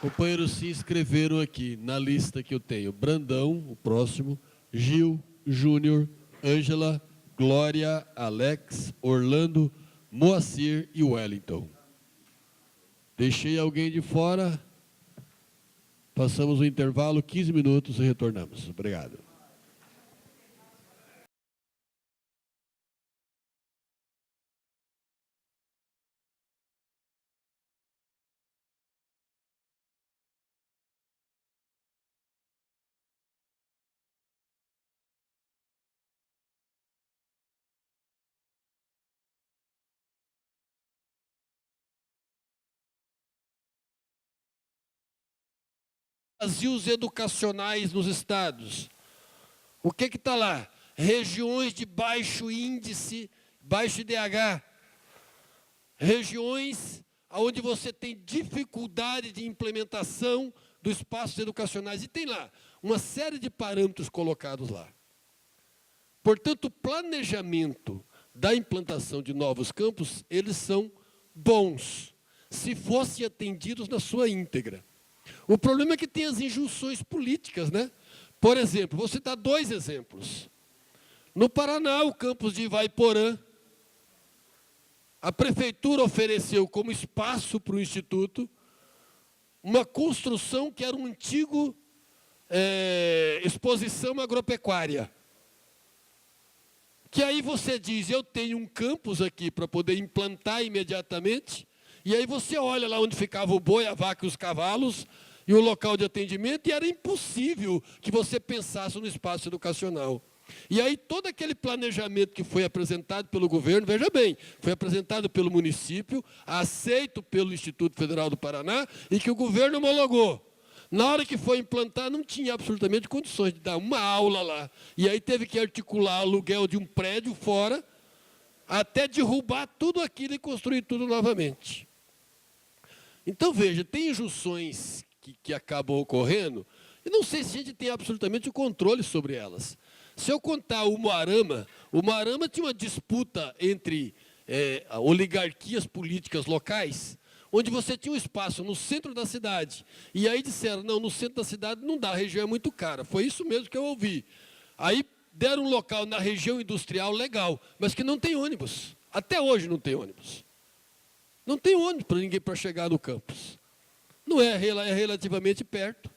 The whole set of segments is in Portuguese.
Companheiros se inscreveram aqui na lista que eu tenho. Brandão, o próximo, Gil, Júnior, Ângela, Glória, Alex, Orlando, Moacir e Wellington. Deixei alguém de fora. Passamos o intervalo, 15 minutos e retornamos. Obrigado. Vazios educacionais nos estados. O que está lá? Regiões de baixo índice, baixo IDH. Regiões onde você tem dificuldade de implementação dos espaços educacionais. E tem lá uma série de parâmetros colocados lá. Portanto, o planejamento da implantação de novos campos, eles são bons, se fossem atendidos na sua íntegra. O problema é que tem as injunções políticas, né? Por exemplo, vou citar 2 exemplos. No Paraná, o campus de Ivaiporã, a prefeitura ofereceu como espaço para o Instituto uma construção que era um antigo exposição agropecuária. Que aí você diz, eu tenho um campus aqui para poder implantar imediatamente, e aí você olha lá onde ficava o boi, a vaca e os cavalos, e o local de atendimento, e era impossível que você pensasse no espaço educacional. E aí todo aquele planejamento que foi apresentado pelo governo, veja bem, foi apresentado pelo município, aceito pelo Instituto Federal do Paraná, e que o governo homologou. Na hora que foi implantar, não tinha absolutamente condições de dar uma aula lá. E aí teve que articular aluguel de um prédio fora, até derrubar tudo aquilo e construir tudo novamente. Então, veja, tem injunções que acabam ocorrendo, e não sei se a gente tem absolutamente o controle sobre elas. Se eu contar o Moarama tinha uma disputa entre oligarquias políticas locais, onde você tinha um espaço no centro da cidade, e aí disseram, não, no centro da cidade não dá, a região é muito cara. Foi isso mesmo que eu ouvi. Aí deram um local na região industrial legal, mas que não tem ônibus. Até hoje não tem ônibus. Não tem ônibus para ninguém para chegar no campus. Não é relativamente perto,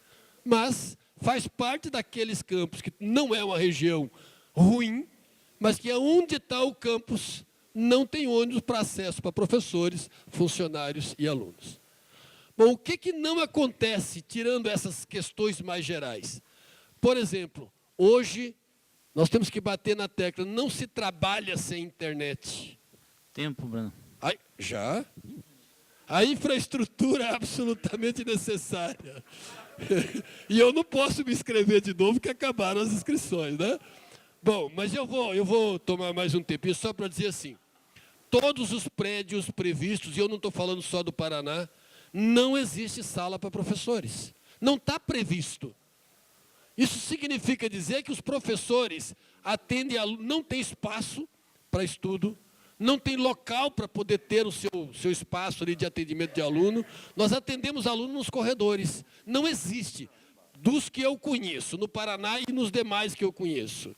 mas faz parte daqueles campos que não é uma região ruim, mas que é onde está o campus, não tem ônibus para acesso para professores, funcionários e alunos. Bom, o que não acontece, tirando essas questões mais gerais? Por exemplo, hoje nós temos que bater na tecla, não se trabalha sem internet. Tempo, Bruno. Ai, já? A infraestrutura é absolutamente necessária. E eu não posso me inscrever de novo, porque acabaram as inscrições, né? Bom, mas eu vou tomar mais um tempinho só para dizer assim, todos os prédios previstos, e eu não estou falando só do Paraná, não existe sala para professores. Não está previsto. Isso significa dizer que os professores atendem não tem espaço para estudo, não tem local para poder ter o seu espaço ali de atendimento de aluno. Nós atendemos alunos nos corredores. Não existe, dos que eu conheço, no Paraná e nos demais que eu conheço.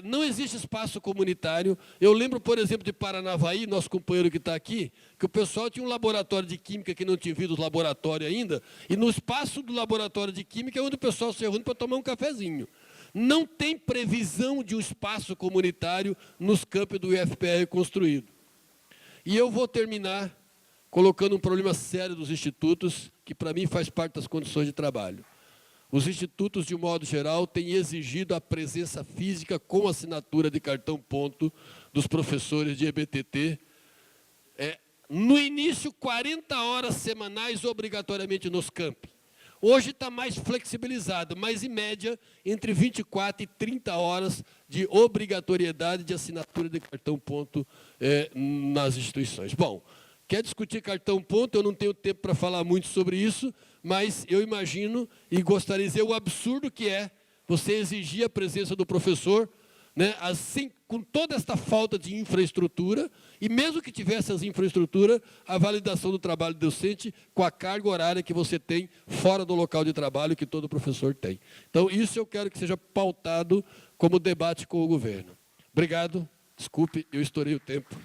Não existe espaço comunitário. Eu lembro, por exemplo, de Paranavaí, nosso companheiro que está aqui, que o pessoal tinha um laboratório de química que não tinha vindo do laboratório ainda, e no espaço do laboratório de química é onde o pessoal se reúne para tomar um cafezinho. Não tem previsão de um espaço comunitário nos campos do IFPR construído. E eu vou terminar colocando um problema sério dos institutos, que para mim faz parte das condições de trabalho. Os institutos, de modo geral, têm exigido a presença física com assinatura de cartão ponto dos professores de EBTT. No início, 40 horas semanais obrigatoriamente nos campi. Hoje está mais flexibilizado, mas em média, entre 24 e 30 horas de obrigatoriedade de assinatura de cartão ponto nas instituições. Bom, quer discutir cartão ponto, eu não tenho tempo para falar muito sobre isso, mas eu imagino e gostaria de dizer o absurdo que é você exigir a presença do professor né? Assim, com toda esta falta de infraestrutura, e mesmo que tivesse as infraestruturas, a validação do trabalho docente com a carga horária que você tem fora do local de trabalho que todo professor tem. Então, isso eu quero que seja pautado como debate com o governo. Obrigado. Desculpe, eu estourei o tempo.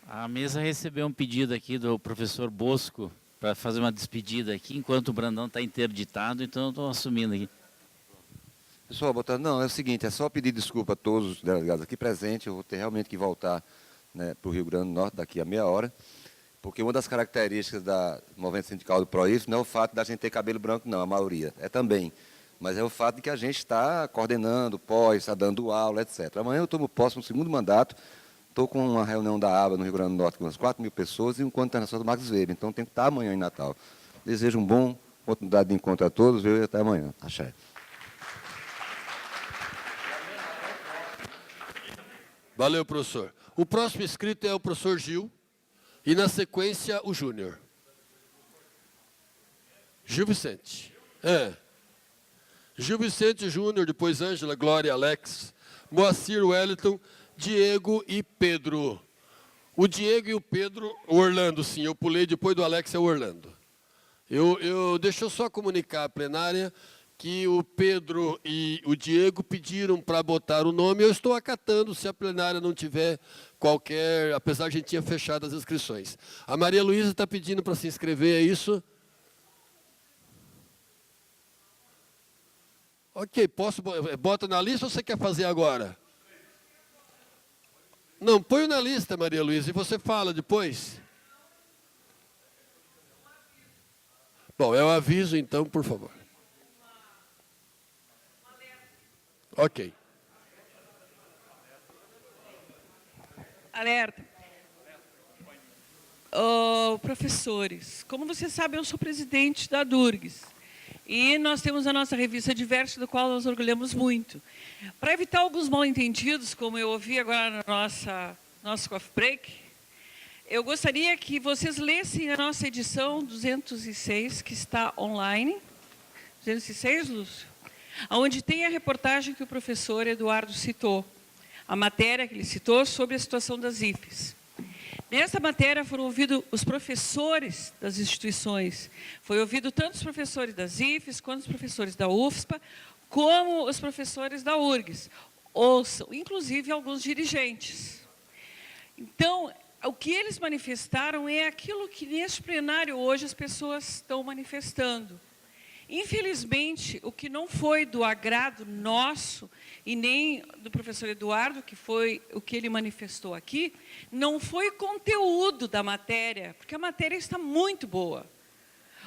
A mesa recebeu um pedido aqui do professor Bosco para fazer uma despedida aqui, enquanto o Brandão está interditado, então eu estou assumindo aqui. Pessoal, boa tarde. Não, é o seguinte, é só pedir desculpa a todos os delegados aqui presentes. Eu vou ter realmente que voltar, né, para o Rio Grande do Norte daqui a meia hora, porque uma das características da movimento sindical do PROIF não é o fato da gente ter cabelo branco, não, a maioria, é também. Mas é o fato de que a gente está coordenando pós, está dando aula, etc. Amanhã eu tomo posse no segundo mandato, estou com uma reunião da ABA no Rio Grande do Norte com umas 4.000 pessoas e um encontro internacional do Max Weber, então tenho que estar amanhã em Natal. Desejo um bom oportunidade de encontro a todos, e até amanhã. Axé. Valeu, professor. O próximo inscrito é o professor Gil, e na sequência o Júnior. Gil Vicente. Gil Vicente Júnior, depois Ângela, Glória, Alex, Moacir, Wellington, Diego e Pedro. O Diego e o Pedro, o Orlando, sim, eu pulei, depois do Alex é o Orlando. Deixa eu só comunicar à plenária que o Pedro e o Diego pediram para botar o nome, eu estou acatando se a plenária não tiver qualquer, apesar de a gente tinha fechado as inscrições. A Maria Luísa está pedindo para se inscrever, é isso? Ok, bota na lista ou você quer fazer agora? Não, põe na lista, Maria Luísa, e você fala depois. Bom, eu aviso então, por favor. Ok. Alerta. Professores, como vocês sabem, eu sou presidente da Durgs. E nós temos a nossa revista Diverso, do qual nós orgulhamos muito. Para evitar alguns mal-entendidos, como eu ouvi agora no nosso coffee break, eu gostaria que vocês lessem a nossa edição 206, que está online. 206, Lúcio? Onde tem a reportagem que o professor Eduardo citou, a matéria que ele citou sobre a situação das IFES. Nessa matéria foram ouvidos os professores das instituições, foi ouvido tanto os professores das IFES, quanto os professores da UFSPA, como os professores da URGS, ouçam, inclusive alguns dirigentes. Então, o que eles manifestaram é aquilo que neste plenário hoje as pessoas estão manifestando. Infelizmente, o que não foi do agrado nosso, e nem do professor Eduardo, que foi o que ele manifestou aqui, não foi conteúdo da matéria, porque a matéria está muito boa.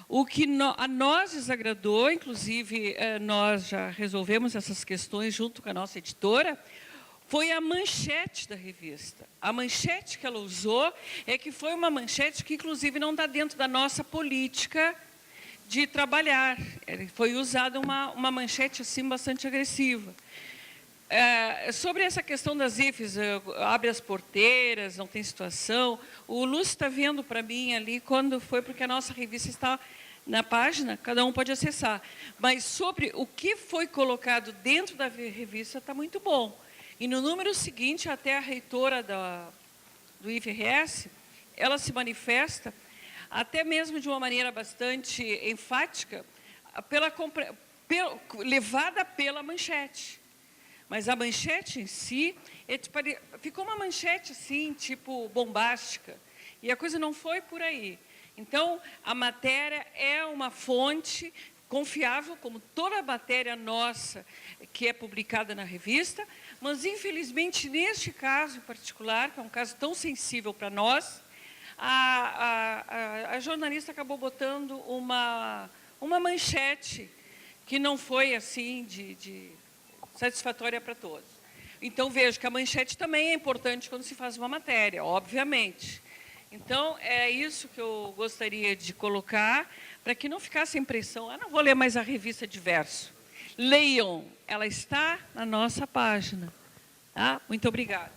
O que a nós desagradou, inclusive nós já resolvemos essas questões junto com a nossa editora, foi a manchete da revista. A manchete que ela usou é que foi uma manchete que, inclusive, não está dentro da nossa política de trabalhar. Foi usada uma manchete assim bastante agressiva. Sobre essa questão das IFES, abre as porteiras, não tem situação, o Lúcio está vendo para mim ali quando foi, porque a nossa revista está na página, cada um pode acessar. Mas sobre o que foi colocado dentro da revista está muito bom. E no número seguinte, até a reitora do IFRS, ela se manifesta até mesmo de uma maneira bastante enfática, levada pela manchete. Mas a manchete em si, ficou uma manchete assim, tipo bombástica, e a coisa não foi por aí. Então, a matéria é uma fonte confiável, como toda a matéria nossa que é publicada na revista, mas, infelizmente, neste caso em particular, que é um caso tão sensível para nós, a jornalista acabou botando uma manchete que não foi assim de satisfatória para todos. Então, vejo que a manchete também é importante quando se faz uma matéria, obviamente. Então, é isso que eu gostaria de colocar, para que não ficasse a impressão, não vou ler mais a revista Diverso. Leiam, ela está na nossa página. Tá? Muito obrigada.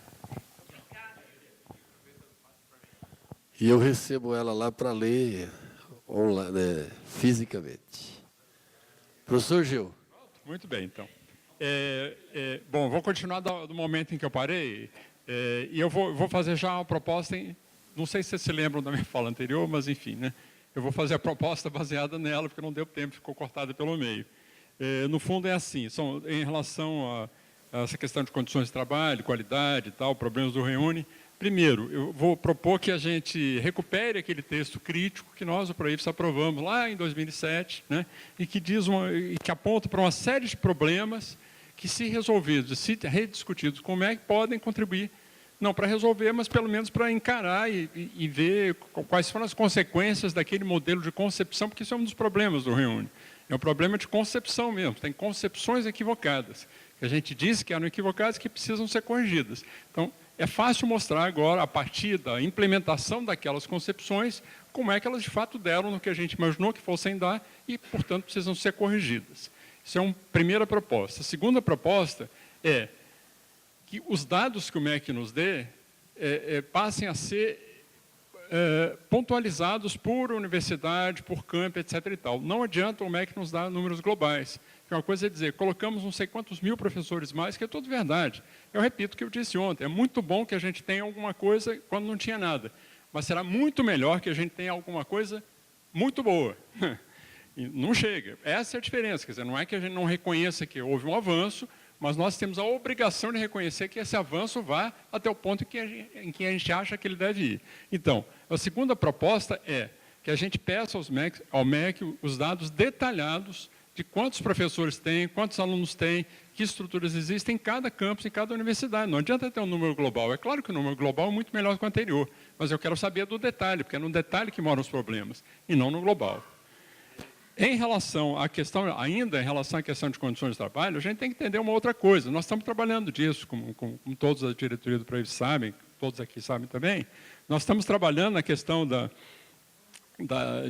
E eu recebo ela lá para ler online, fisicamente. Professor Gil. Muito bem, então. Bom, vou continuar do momento em que eu parei, e eu vou fazer já uma proposta, não sei se vocês se lembram da minha fala anterior, mas enfim, né? Eu vou fazer a proposta baseada nela, porque não deu tempo, ficou cortada pelo meio. No fundo é assim, em relação a essa questão de condições de trabalho, qualidade e tal, problemas do Reúne. Primeiro, eu vou propor que a gente recupere aquele texto crítico que nós, o Proifes, aprovamos lá em 2007, né, e que aponta para uma série de problemas que, se resolvidos, se rediscutidos, como é que podem contribuir, não para resolver, mas pelo menos para encarar e ver quais foram as consequências daquele modelo de concepção, porque isso é um dos problemas do Reúne. É um problema de concepção mesmo, tem concepções equivocadas, que a gente disse que eram equivocadas e que precisam ser corrigidas. Então, é fácil mostrar agora, a partir da implementação daquelas concepções, como é que elas de fato deram no que a gente imaginou que fossem dar e, portanto, precisam ser corrigidas. Isso é uma primeira proposta. A segunda proposta é que os dados que o MEC nos dê passem a ser pontualizados por universidade, por campo, etc. e tal. Não adianta o MEC nos dar números globais. Uma coisa é dizer, colocamos não sei quantos mil professores mais, que é tudo verdade. Eu repito o que eu disse ontem, é muito bom que a gente tenha alguma coisa quando não tinha nada, mas será muito melhor que a gente tenha alguma coisa muito boa. E não chega. Essa é a diferença, quer dizer, não é que a gente não reconheça que houve um avanço, mas nós temos a obrigação de reconhecer que esse avanço vá até o ponto em que a gente acha que ele deve ir. Então, a segunda proposta é que a gente peça ao MEC os dados detalhados de quantos professores tem, quantos alunos tem, que estruturas existem em cada campus, em cada universidade. Não adianta ter um número global. É claro que o número global é muito melhor do que o anterior, mas eu quero saber do detalhe, porque é no detalhe que moram os problemas, e não no global. Em relação à questão, ainda em relação à questão de condições de trabalho, a gente tem que entender uma outra coisa. Nós estamos trabalhando disso, como todos da diretoria do Proifes sabem, todos aqui sabem também. Nós estamos trabalhando na questão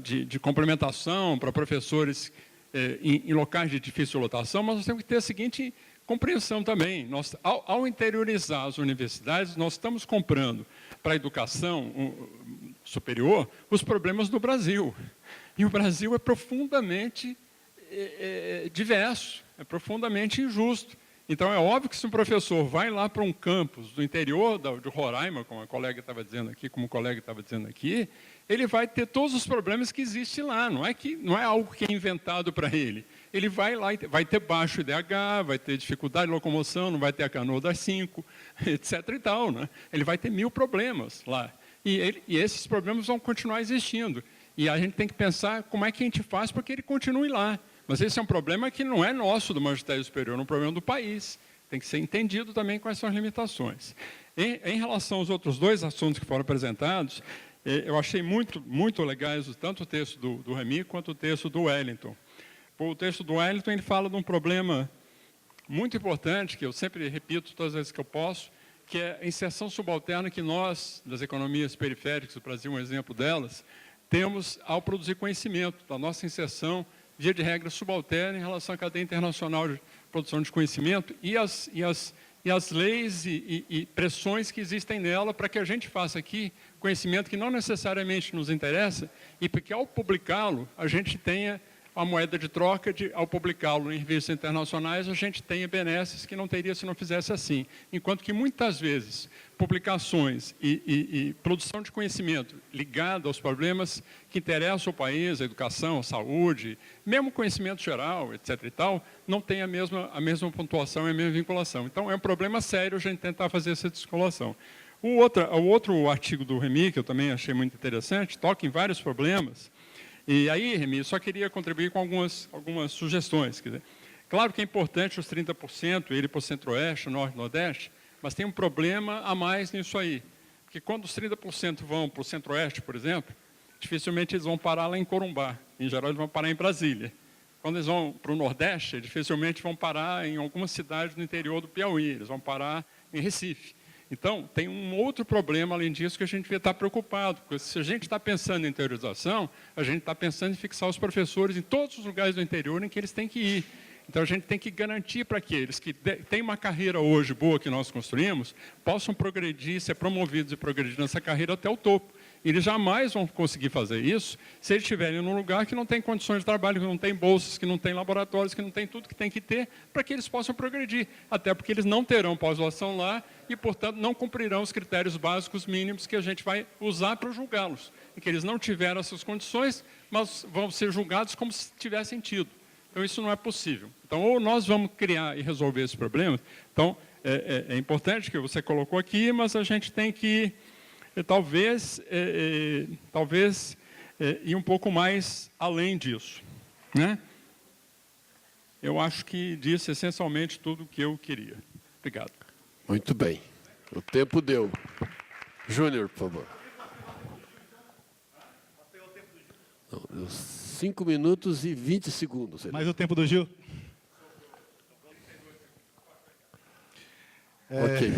de complementação para professores em locais de difícil lotação, mas nós temos que ter a seguinte compreensão também. Ao interiorizar as universidades, nós estamos comprando para a educação superior os problemas do Brasil. E o Brasil é profundamente diverso, é profundamente injusto. Então, é óbvio que se um professor vai lá para um campus do interior de Roraima, como a colega estava dizendo aqui, como o colega estava dizendo aqui, ele vai ter todos os problemas que existem lá, não é algo que é inventado para ele. Ele vai lá, vai ter baixo IDH, vai ter dificuldade de locomoção, não vai ter a canoa das 5, etc. e tal, né? Ele vai ter 1000 problemas lá. E esses problemas vão continuar existindo. E a gente tem que pensar como é que a gente faz para que ele continue lá. Mas esse é um problema que não é nosso do magistério superior, é um problema do país. Tem que ser entendido também quais são as limitações. Em relação aos outros dois assuntos que foram apresentados, eu achei muito legais tanto o texto do Remy quanto o texto do Wellington. O texto do Wellington ele fala de um problema muito importante, que eu sempre repito todas as vezes que eu posso, que é a inserção subalterna que nós, das economias periféricas, o Brasil é um exemplo delas, temos ao produzir conhecimento, da nossa inserção, via de regra, subalterna em relação à cadeia internacional de produção de conhecimento e as leis e pressões que existem nela para que a gente faça aqui conhecimento que não necessariamente nos interessa e porque, ao publicá-lo, a gente tenha a moeda de troca, ao publicá-lo em revistas internacionais, a gente tenha benesses que não teria se não fizesse assim. Enquanto que, muitas vezes, publicações e produção de conhecimento ligado aos problemas que interessam o país, a educação, a saúde, mesmo conhecimento geral, etc. e tal, não tem a mesma pontuação e a mesma vinculação. Então, é um problema sério a gente tentar fazer essa descolação. O outro artigo do Remy, que eu também achei muito interessante, toca em vários problemas. E aí, Remy, eu só queria contribuir com algumas sugestões. Quer dizer, claro que é importante os 30%, ele para o Centro-Oeste, Norte e Nordeste, mas tem um problema a mais nisso aí. Porque quando os 30% vão para o Centro-Oeste, por exemplo, dificilmente eles vão parar lá em Corumbá. Em geral, eles vão parar em Brasília. Quando eles vão para o Nordeste, dificilmente vão parar em alguma cidade do interior do Piauí. Eles vão parar em Recife. Então, tem um outro problema, além disso, que a gente devia estar preocupado, porque se a gente está pensando em interiorização, a gente está pensando em fixar os professores em todos os lugares do interior em que eles têm que ir. Então, a gente tem que garantir para que eles que têm uma carreira hoje boa que nós construímos, possam progredir, ser promovidos e progredir nessa carreira até o topo. Eles jamais vão conseguir fazer isso se eles estiverem num lugar que não tem condições de trabalho, que não tem bolsas, que não tem laboratórios, que não tem tudo que tem que ter para que eles possam progredir. Até porque eles não terão pós-graduação lá e, portanto, não cumprirão os critérios básicos mínimos que a gente vai usar para julgá-los. Em que eles não tiveram essas condições, mas vão ser julgados como se tivessem tido. Então, isso não é possível. Então, ou nós vamos criar e resolver esse problema. Então, é importante que você colocou aqui, mas a gente tem que, talvez ir um pouco mais além disso, né? Eu acho que disse essencialmente tudo o que eu queria. Obrigado. Muito bem. O tempo deu. Júnior, por favor. Não, deu 5 minutos e 20 segundos. Mais o tempo do Gil? Ok.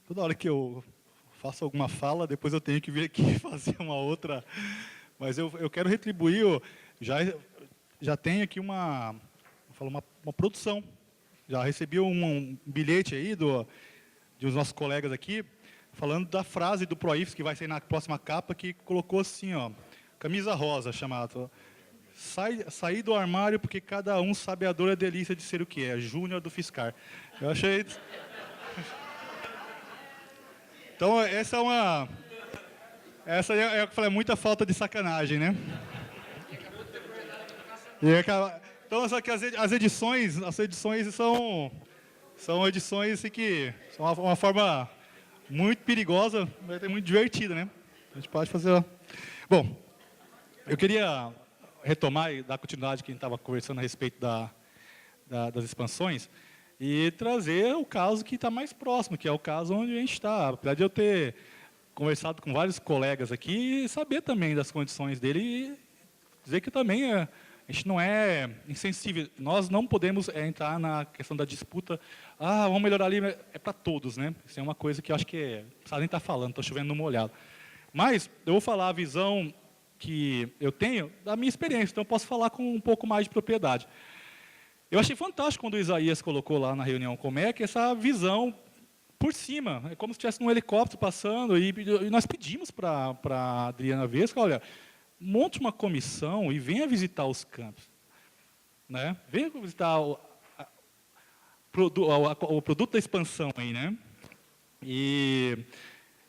Toda hora que eu faço alguma fala, depois eu tenho que vir aqui fazer uma outra. Mas eu quero retribuir, já tenho aqui uma produção. Já recebi um bilhete aí de uns nossos colegas aqui, falando da frase do Proifs, que vai ser na próxima capa, que colocou assim, ó, camisa rosa, chamado. Sair do armário porque cada um sabe a dor e a delícia de ser o que é, Júnior do Fiscar. Eu achei... Então, essa é eu falei, muita falta de sacanagem, né? Então, só que as edições são edições assim, que são uma forma muito perigosa, mas é muito divertida, né? A gente pode fazer... Bom, eu queria retomar e dar continuidade que a gente estava conversando a respeito das expansões e trazer o caso que está mais próximo, que é o caso onde a gente está. Apesar de eu ter conversado com vários colegas aqui e saber também das condições dele e dizer que também a gente não é insensível. Nós não podemos entrar na questão da disputa, vamos melhorar ali, é para todos, né? Isso é uma coisa que eu acho que não precisa nem estar falando, estou chovendo no molhado. Mas eu vou falar a visão que eu tenho da minha experiência, então eu posso falar com um pouco mais de propriedade. Eu achei fantástico quando o Isaías colocou lá na reunião como é que essa visão por cima, é como se tivesse um helicóptero passando, e nós pedimos para a Adriana Vesca, olha, monte uma comissão e venha visitar os campos. Né? Venha visitar o produto da expansão aí, né? E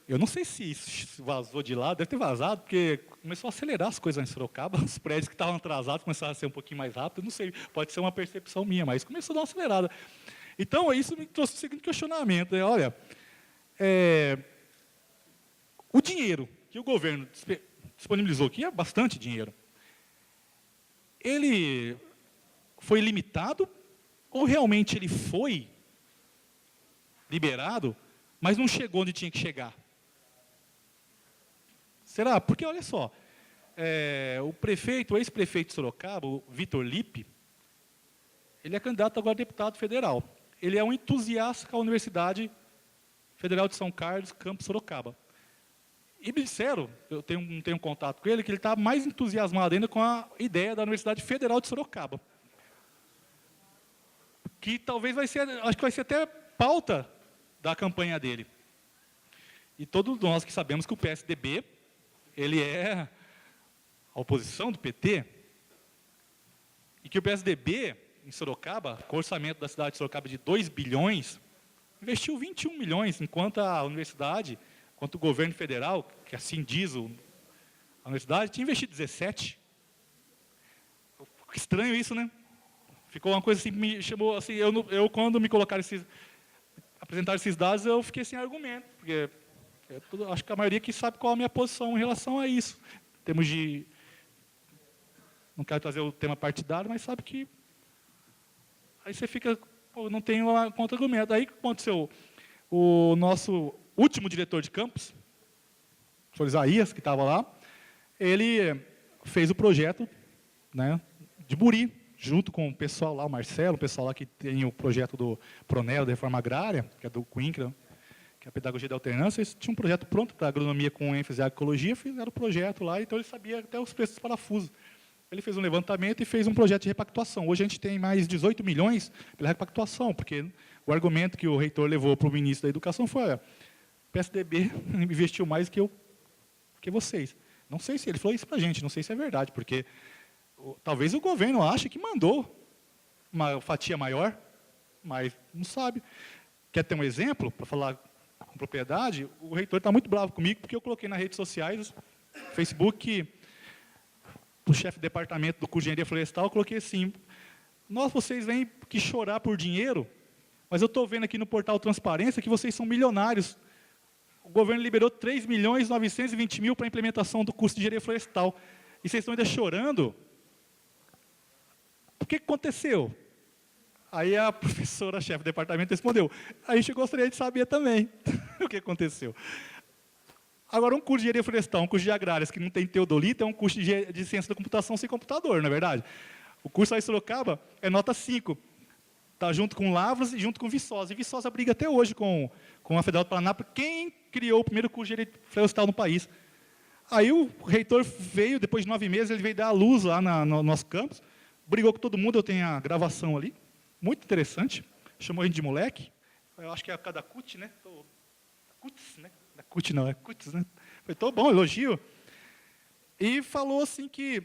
eu não sei se isso vazou de lá, deve ter vazado, porque começou a acelerar as coisas em Sorocaba, os prédios que estavam atrasados começaram a ser um pouquinho mais rápidos, não sei, pode ser uma percepção minha, mas começou a dar uma acelerada. Então, isso me trouxe o seguinte questionamento, né? Olha, o dinheiro que o governo disponibilizou aqui, é bastante dinheiro, ele foi limitado ou realmente ele foi liberado, mas não chegou onde tinha que chegar? Será? Porque, olha só, o ex-prefeito de Sorocaba, o Vitor Lippe, ele é candidato agora a deputado federal. Ele é um entusiasta com a Universidade Federal de São Carlos, campus Sorocaba. E me disseram, eu tenho contato com ele, que ele está mais entusiasmado ainda com a ideia da Universidade Federal de Sorocaba. Que talvez acho que vai ser até pauta da campanha dele. E todos nós que sabemos que o PSDB, ele é a oposição do PT, e que o PSDB, em Sorocaba, com o orçamento da cidade de Sorocaba de 2 bilhões, investiu 21 milhões, enquanto a universidade, enquanto o governo federal, que assim diz a universidade, tinha investido 17. Estranho isso, né? Ficou uma coisa assim, me chamou assim, eu quando me colocaram apresentaram esses dados, eu fiquei sem argumento, porque acho que a maioria que sabe qual é a minha posição em relação a isso. Em termos de... Não quero trazer o tema partidário, mas sabe que... Aí você fica... Pô, não tem um contra-argumento. Aí o que aconteceu? O nosso último diretor de campus, o senhor Isaías, que estava lá, ele fez o projeto, né, de Buri, junto com o pessoal lá, o Marcelo, o pessoal lá que tem o projeto do Pronel, da Reforma Agrária, que é do CUINCRA, que é a Pedagogia da Alternância, eles tinham um projeto pronto para agronomia com ênfase em agroecologia, fizeram o projeto lá, então ele sabia até os preços dos parafusos. Ele fez um levantamento e fez um projeto de repactuação. Hoje a gente tem mais 18 milhões pela repactuação, porque o argumento que o reitor levou para o ministro da Educação foi, olha, o PSDB investiu mais que vocês. Não sei se ele falou isso para a gente, não sei se é verdade, porque talvez o governo ache que mandou uma fatia maior, mas não sabe. Quer ter um exemplo, para falar com propriedade? O reitor está muito bravo comigo, porque eu coloquei nas redes sociais, Facebook, o chefe de departamento do curso de engenharia florestal, eu coloquei assim, vocês vêm que chorar por dinheiro, mas eu estou vendo aqui no portal Transparência que vocês são milionários. O governo liberou 3.920.000 para a implementação do curso de engenharia florestal. E vocês estão ainda chorando? O que aconteceu? Aí a professora, chefe do departamento, respondeu, a gente gostaria de saber também o que aconteceu. Agora, um curso de engenharia florestal, um curso de agrárias que não tem teodolito, é um curso de ciência da computação sem computador, não é verdade? O curso aí em Sorocaba é nota 5. Está junto com Lavras e junto com Viçosa. E Viçosa briga até hoje com a Federal do Paraná, quem criou o primeiro curso de engenharia florestal no país. Aí o reitor veio, depois de 9 meses, ele veio dar a luz lá no nosso campus, brigou com todo mundo, eu tenho a gravação ali, muito interessante, chamou a gente de moleque, eu acho que é a cada CUT, né? CUTS, né? Da CUT não, é CUTS, né? Foi tão bom, elogio. E falou assim que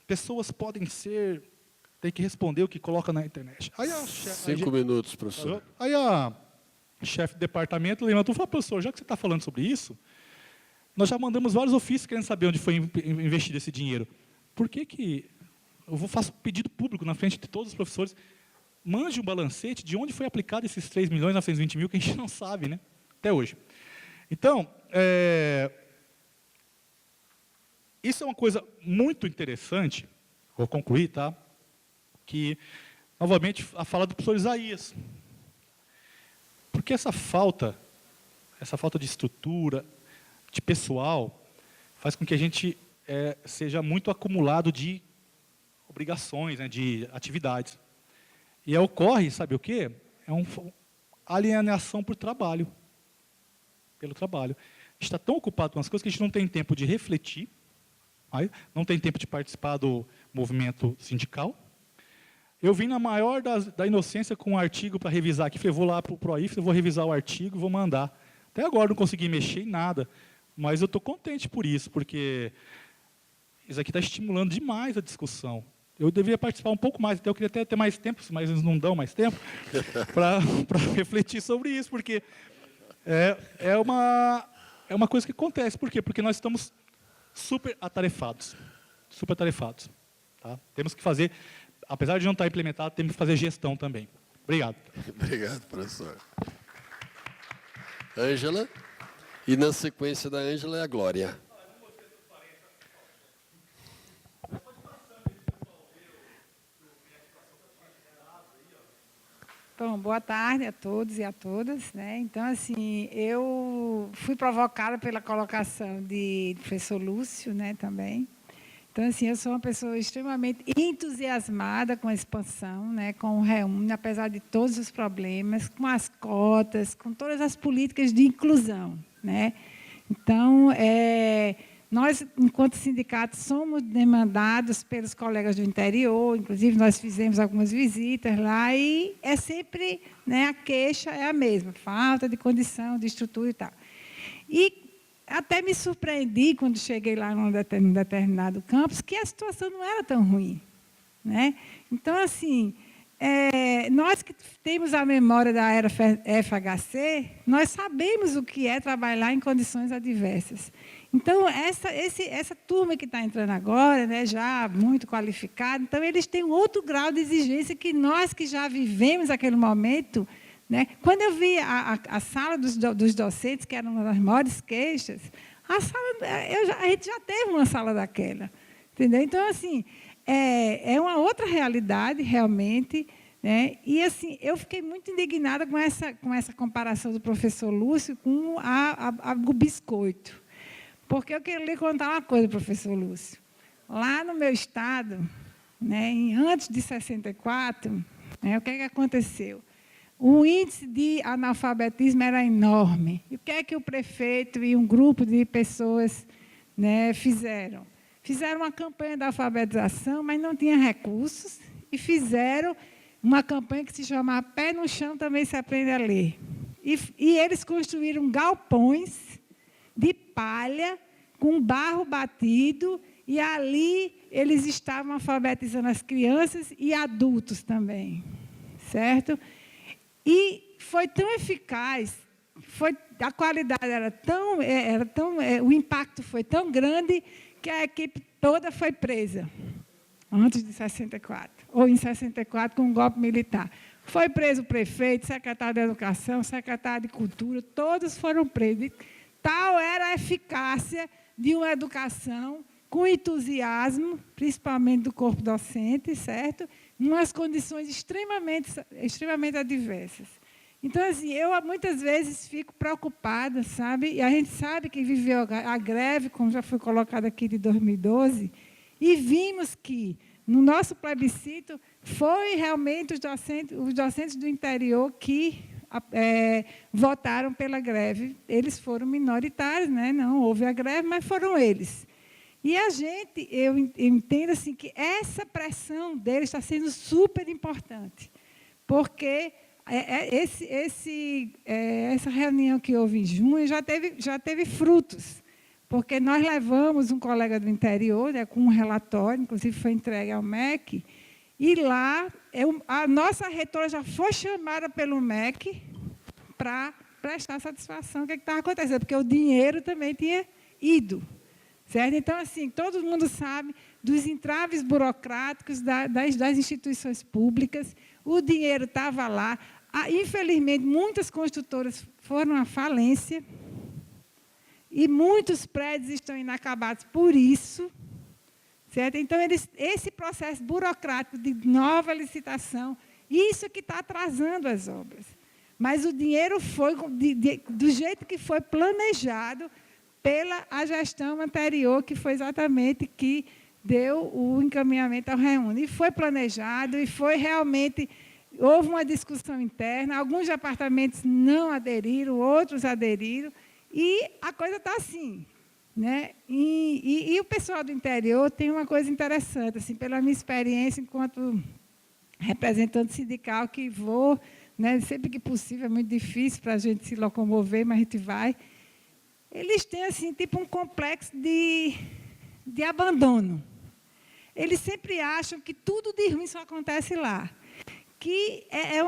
pessoas podem ser, tem que responder o que coloca na internet. Aí 5 minutos, professor. Aí a chefe de departamento levantou e falou, professor, já que você está falando sobre isso, nós já mandamos vários ofícios querendo saber onde foi investido esse dinheiro. Por que eu faço um pedido público na frente de todos os professores, mande um balancete de onde foi aplicado esses 3.920.000 que a gente não sabe, né? Até hoje. Então, isso é uma coisa muito interessante, vou concluir, tá? Que, novamente, a fala do professor Isaías. Porque essa falta de estrutura, de pessoal, faz com que a gente seja muito acumulado de obrigações, né, de atividades. E ocorre, sabe o quê? É uma alienação pelo trabalho. A gente está tão ocupado com as coisas que a gente não tem tempo de refletir, não tem tempo de participar do movimento sindical. Eu vim na maior da inocência com um artigo para revisar aqui, falei, vou lá para o PROIF, vou revisar o artigo e vou mandar. Até agora não consegui mexer em nada, mas eu estou contente por isso, porque isso aqui está estimulando demais a discussão. Eu deveria participar um pouco mais, até eu queria até ter mais tempo, mas eles não dão mais tempo, para refletir sobre isso, porque é uma coisa que acontece. Por quê? Porque nós estamos super atarefados. Tá? Temos que fazer, apesar de não estar implementado, temos que fazer gestão também. Obrigado. Obrigado, professor. Ângela, e na sequência da Ângela é a Glória. Bom, boa tarde a todos e a todas, né? Então, assim, eu fui provocada pela colocação de professor Lúcio, né, também. Então, assim, eu sou uma pessoa extremamente entusiasmada com a expansão, né, com o Reúne, apesar de todos os problemas, com as cotas, com todas as políticas de inclusão, né? Então, nós, enquanto sindicato, somos demandados pelos colegas do interior, inclusive nós fizemos algumas visitas lá, e é sempre, né, a queixa é a mesma, falta de condição, de estrutura e tal. E até me surpreendi, quando cheguei lá num determinado campus, que a situação não era tão ruim, né? Então, assim, nós que temos a memória da era FHC, nós sabemos o que é trabalhar em condições adversas. Então, essa turma que está entrando agora, né, já muito qualificada, então eles têm um outro grau de exigência que nós que já vivemos aquele momento, né? Quando eu vi a sala dos docentes, que era uma das maiores queixas, a gente já teve uma sala daquela, entendeu? Então, assim, é uma outra realidade, realmente, né? E, assim, eu fiquei muito indignada com essa comparação do professor Lúcio com o biscoito. Porque eu queria lhe contar uma coisa, professor Lúcio. Lá no meu estado, né, antes de 64, né, o que aconteceu? O índice de analfabetismo era enorme. E o que é que o prefeito e um grupo de pessoas, né, fizeram? Fizeram uma campanha de alfabetização, mas não tinha recursos, e fizeram uma campanha que se chamava Pé no Chão Também Se Aprende a Ler. e eles construíram galpões de palha com barro batido, e ali eles estavam alfabetizando as crianças e adultos também, certo? E foi tão eficaz, a qualidade o impacto foi tão grande que a equipe toda foi presa antes de 64, ou em 64 com um golpe militar. Foi preso o prefeito, secretário de Educação, secretário de Cultura, todos foram presos. Tal era a eficácia de uma educação com entusiasmo, principalmente do corpo docente, certo? Em umas condições extremamente adversas. Então, assim, eu muitas vezes fico preocupada, sabe? E a gente sabe que viveu a greve, como já foi colocado aqui, de 2012, e vimos que, no nosso plebiscito, foi realmente os docentes do interior que votaram pela greve. Eles foram minoritários, né? Não houve a greve, mas foram eles. E eu entendo assim, que essa pressão deles está sendo super importante, porque essa reunião que houve em junho já teve frutos, porque nós levamos um colega do interior, né, com um relatório, inclusive foi entregue ao MEC, e lá a nossa reitora já foi chamada pelo MEC para prestar satisfação do que estava acontecendo, porque o dinheiro também tinha ido. Certo? Então, assim, todo mundo sabe dos entraves burocráticos das instituições públicas, o dinheiro estava lá. Infelizmente, muitas construtoras foram à falência e muitos prédios estão inacabados por isso. Certo? Então, esse processo burocrático de nova licitação, isso que está atrasando as obras. Mas o dinheiro foi do jeito que foi planejado pela a gestão anterior, que foi exatamente que deu o encaminhamento ao REUNE. E foi planejado, e foi realmente... Houve uma discussão interna, alguns departamentos não aderiram, outros aderiram, e a coisa está assim. Né? E o pessoal do interior tem uma coisa interessante, assim, pela minha experiência enquanto representante sindical, que vou, né, sempre que possível, é muito difícil para a gente se locomover, mas a gente vai... Eles têm, assim, tipo um complexo de abandono. Eles sempre acham que tudo de ruim só acontece lá. Que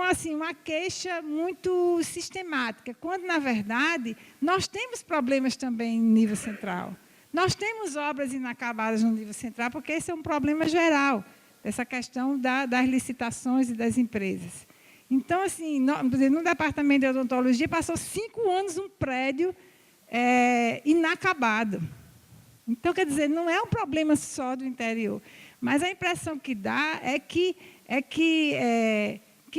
assim, uma queixa muito sistemática, quando, na verdade, nós temos problemas também no nível central. Nós temos obras inacabadas no nível central, porque esse é um problema geral, essa questão das licitações e das empresas. Então, assim, no departamento de odontologia, passou 5 anos um prédio inacabado. Então, quer dizer, não é um problema só do interior, mas a impressão que dá é que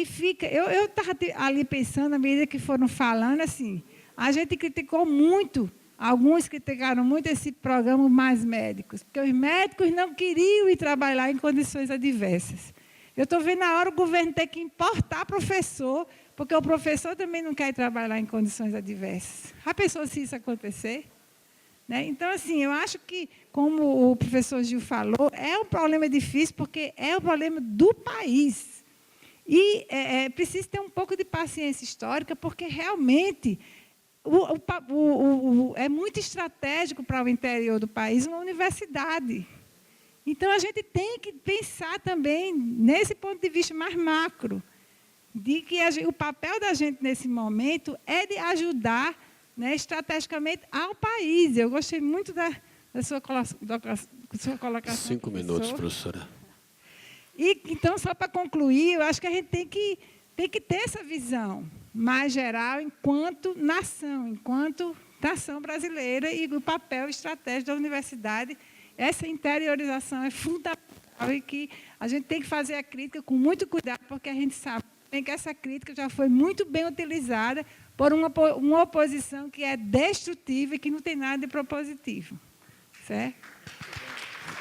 fica... Eu estava ali pensando, à medida que foram falando, assim, a gente criticou muito, alguns criticaram muito esse programa Mais Médicos, porque os médicos não queriam ir trabalhar em condições adversas. Eu estou vendo a hora o governo ter que importar professor, porque o professor também não quer trabalhar em condições adversas. Já pensou se isso acontecer? Né? Então, assim, eu acho que, como o professor Gil falou, é um problema difícil, porque é um problema do país. E precisa ter um pouco de paciência histórica, porque, realmente, é muito estratégico para o interior do país uma universidade. Então, a gente tem que pensar também, nesse ponto de vista mais macro, de que o papel da gente, nesse momento, é de ajudar, né, estrategicamente ao país. Eu gostei muito da sua colocação. 5 minutos, professora. E, então, só para concluir, eu acho que a gente tem que ter essa visão mais geral enquanto nação brasileira, e o papel estratégico da universidade. Essa interiorização é fundamental, e que a gente tem que fazer a crítica com muito cuidado, porque a gente sabe que essa crítica já foi muito bem utilizada por uma oposição que é destrutiva e que não tem nada de propositivo. Certo?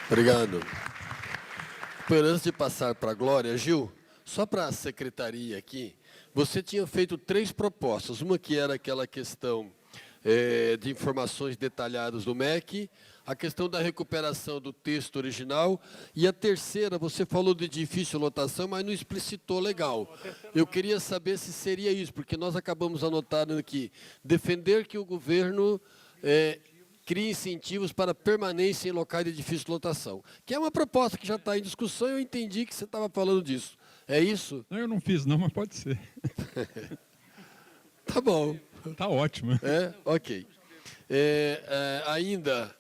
Obrigado. Antes de passar para a Glória, Gil, só para a secretaria aqui, você tinha feito 3 propostas. Uma que era aquela questão de informações detalhadas do MEC, a questão da recuperação do texto original, e a terceira, você falou de difícil lotação, mas não explicitou legal. Eu queria saber se seria isso, porque nós acabamos anotando aqui, defender que o governo crie incentivos para permanência em locais de difícil lotação, que é uma proposta que já está em discussão, eu entendi que você estava falando disso. É isso? Eu não fiz não, mas pode ser. Tá bom. Tá ótimo. Ok. Ainda,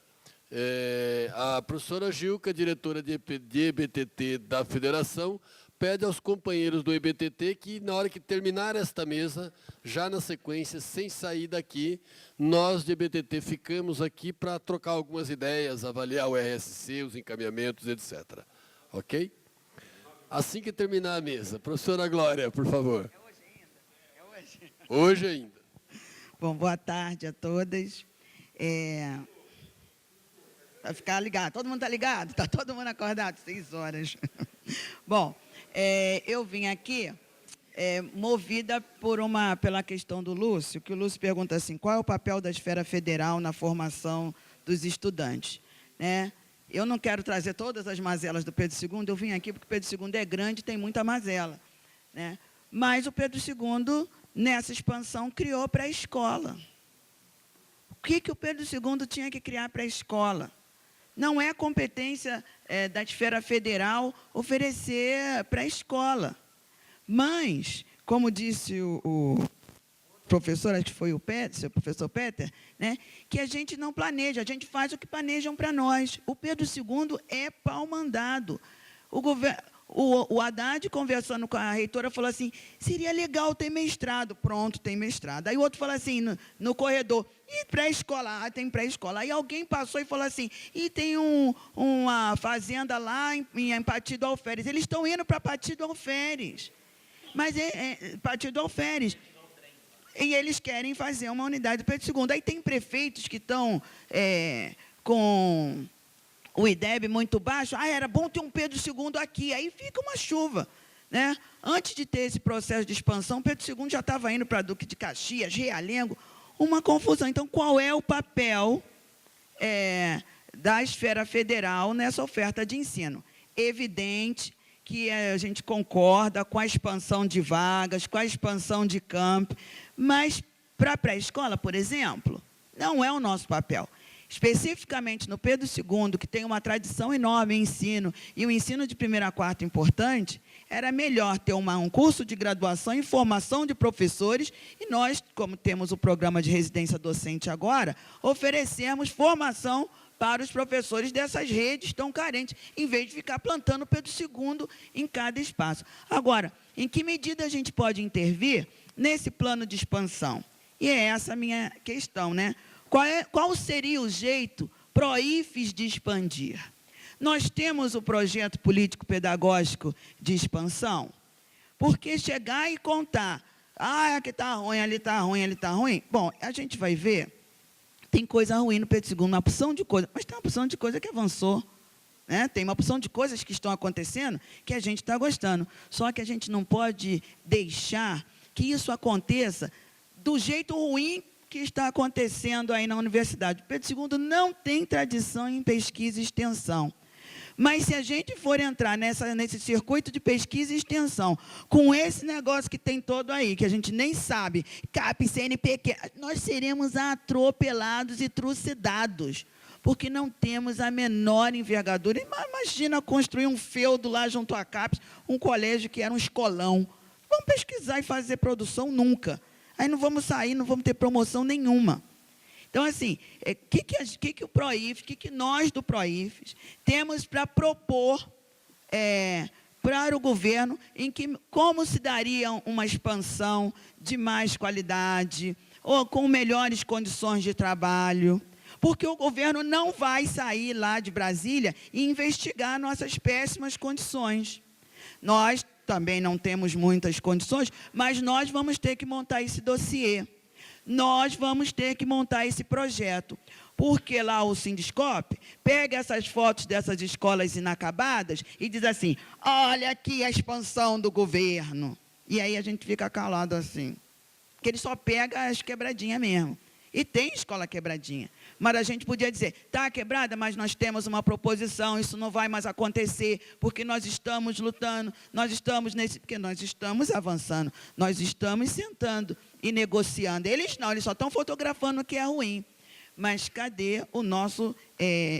a professora Gilca, diretora de EBTT da Federação, pede aos companheiros do EBTT que, na hora que terminar esta mesa, já na sequência, sem sair daqui, nós de EBTT ficamos aqui para trocar algumas ideias, avaliar o RSC, os encaminhamentos, etc. Ok? Assim que terminar a mesa. Professora Glória, por favor. É hoje. Hoje ainda. Bom, boa tarde a todas. Para ficar ligado. Todo mundo está ligado? Está todo mundo acordado? 6 horas. Bom, eu vim aqui movida pela questão do Lúcio, que o Lúcio pergunta assim, qual é o papel da esfera federal na formação dos estudantes? Né? Eu não quero trazer todas as mazelas do Pedro II, eu vim aqui porque o Pedro II é grande e tem muita mazela. Né? Mas o Pedro II, nessa expansão, criou pré-escola. O que o Pedro II tinha que criar pré-escola? Não é competência da esfera federal oferecer pré-escola. Mas, como disse o professor, acho que foi o professor Peter, né, que a gente não planeja, a gente faz o que planejam para nós. O Pedro II é pau-mandado. O Haddad, conversando com a reitora, falou assim, seria legal ter mestrado. Pronto, tem mestrado. Aí o outro falou assim, no corredor, e pré-escola? Tem pré-escola. Aí alguém passou e falou assim, e tem uma fazenda lá em Partido Alferes. Eles estão indo para Partido Alferes. Mas Partido Alferes. E eles querem fazer uma unidade do Pedro II. Aí tem prefeitos que estão com o IDEB muito baixo. Era bom ter um Pedro II aqui. Aí fica uma chuva. Né? Antes de ter esse processo de expansão, Pedro II já estava indo para Duque de Caxias, Realengo, uma confusão. Então, qual é o papel da esfera federal nessa oferta de ensino? Evidente que a gente concorda com a expansão de vagas, com a expansão de campi, mas para a pré-escola, por exemplo, não é o nosso papel. Especificamente no Pedro II, que tem uma tradição enorme em ensino, e o ensino de 1º a 4º importante, era melhor ter um curso de graduação em formação de professores, e nós, como temos o programa de residência docente agora, oferecemos formação para os professores dessas redes tão carentes, em vez de ficar plantando Pedro II em cada espaço. Agora, em que medida a gente pode intervir nesse plano de expansão? E é essa a minha questão, né? Qual seria o jeito pró-IFES de expandir? Nós temos o projeto político-pedagógico de expansão, porque chegar e contar, aqui está ruim, ali está ruim, ali está ruim, bom, a gente vai ver. Tem coisa ruim no Pedro II, uma porção de coisa, mas tem uma porção de coisa que avançou. Né? Tem uma porção de coisas que estão acontecendo que a gente está gostando. Só que a gente não pode deixar que isso aconteça do jeito ruim que está acontecendo aí na universidade. O Pedro II não tem tradição em pesquisa e extensão. Mas se a gente for entrar nesse circuito de pesquisa e extensão, com esse negócio que tem todo aí, que a gente nem sabe, CAP, CNPq, nós seremos atropelados e trucidados, porque não temos a menor envergadura. Imagina construir um feudo lá junto à CAPES, um colégio que era um escolão. Vamos pesquisar e fazer produção? Nunca. Aí não vamos sair, não vamos ter promoção nenhuma. Então, assim, o PROIFES, que nós do PROIFES temos para propor para o governo como se daria uma expansão de mais qualidade, ou com melhores condições de trabalho, porque o governo não vai sair lá de Brasília e investigar nossas péssimas condições. Nós também não temos muitas condições, mas nós vamos ter que montar esse dossiê. Nós vamos ter que montar esse projeto, porque lá o Sindescope pega essas fotos dessas escolas inacabadas e diz assim, olha aqui a expansão do governo. E aí a gente fica calado assim, porque ele só pega as quebradinhas mesmo. E tem escola quebradinha. Mas a gente podia dizer, está quebrada, mas nós temos uma proposição, isso não vai mais acontecer, porque nós estamos lutando, porque nós estamos avançando, nós estamos sentando e negociando. Eles não, eles só estão fotografando o que é ruim. Mas cadê o nosso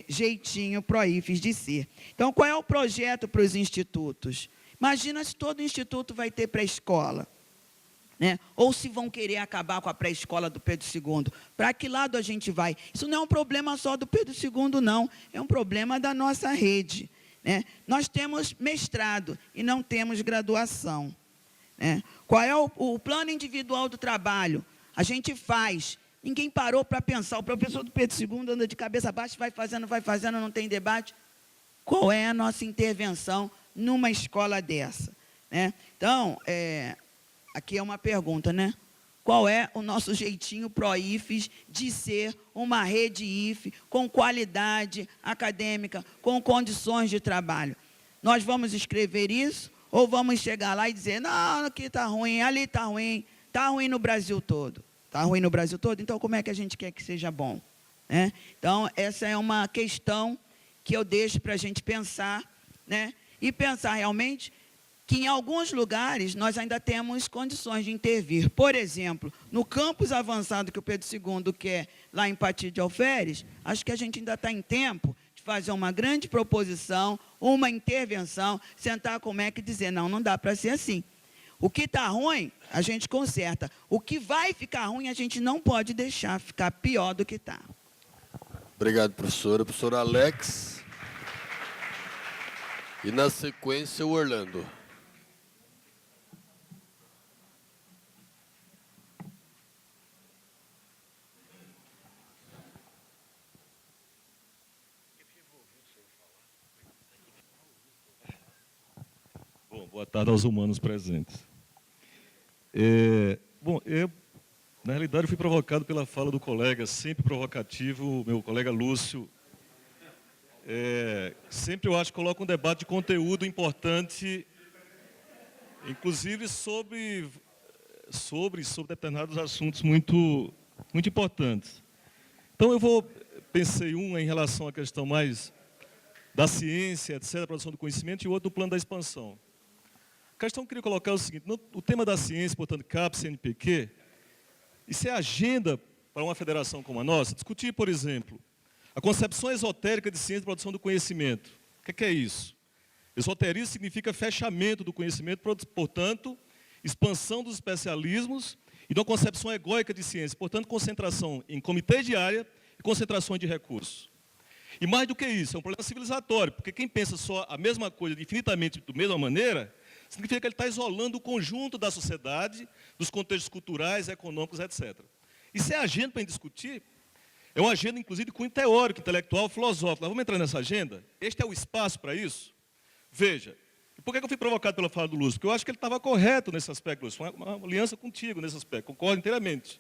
jeitinho pró-IFES de ser? Então, qual é o projeto para os institutos? Imagina se todo instituto vai ter pré-escola. Né? Ou se vão querer acabar com a pré-escola do Pedro II. Para que lado a gente vai? Isso não é um problema só do Pedro II, não. É um problema da nossa rede. Né? Nós temos mestrado e não temos graduação. Né? Qual é o plano individual do trabalho? A gente faz. Ninguém parou para pensar. O professor do Pedro II anda de cabeça baixa, vai fazendo, não tem debate. Qual é a nossa intervenção numa escola dessa? Né? Então, aqui é uma pergunta, né? Qual é o nosso jeitinho pró-IFES de ser uma rede IFE com qualidade acadêmica, com condições de trabalho? Nós vamos escrever isso ou vamos chegar lá e dizer, não, aqui está ruim, ali está ruim no Brasil todo. Está ruim no Brasil todo? Então, como é que a gente quer que seja bom? Né? Então, essa é uma questão que eu deixo para a gente pensar, né? E pensar realmente que em alguns lugares nós ainda temos condições de intervir. Por exemplo, no campus avançado que o Pedro II quer, lá em Pati de Alferes, acho que a gente ainda está em tempo de fazer uma grande proposição, uma intervenção, sentar com o MEC e dizer, não dá para ser assim. O que está ruim, a gente conserta. O que vai ficar ruim, a gente não pode deixar ficar pior do que está. Obrigado, professora. Professor Alex. E, na sequência, o Orlando. Bom, boa tarde aos humanos presentes. Na realidade, eu fui provocado pela fala do colega, sempre provocativo, meu colega Lúcio. Sempre eu acho que coloca um debate de conteúdo importante, inclusive sobre determinados assuntos muito importantes. Então, pensei em relação à questão mais da ciência, etc., a produção do conhecimento, e outro do plano da expansão. A questão que eu queria colocar é o seguinte, o tema da ciência, portanto, CAPES, CNPq, isso é agenda para uma federação como a nossa? Discutir, por exemplo, a concepção esotérica de ciência e produção do conhecimento. O que é isso? Esoterismo significa fechamento do conhecimento, portanto, expansão dos especialismos e de uma concepção egóica de ciência, portanto, concentração em comitês de área e concentrações de recursos. E mais do que isso, é um problema civilizatório, porque quem pensa só a mesma coisa infinitamente da mesma maneira, significa que ele está isolando o conjunto da sociedade, dos contextos culturais, econômicos, etc. Isso é agenda para a gente discutir? É uma agenda, inclusive, com teórico, intelectual, filosófico. Nós vamos entrar nessa agenda? Este é o espaço para isso? Veja, e por que eu fui provocado pela fala do Lúcio? Porque eu acho que ele estava correto nesse aspecto, Lúcio. Foi uma aliança contigo nesse aspecto, concordo inteiramente.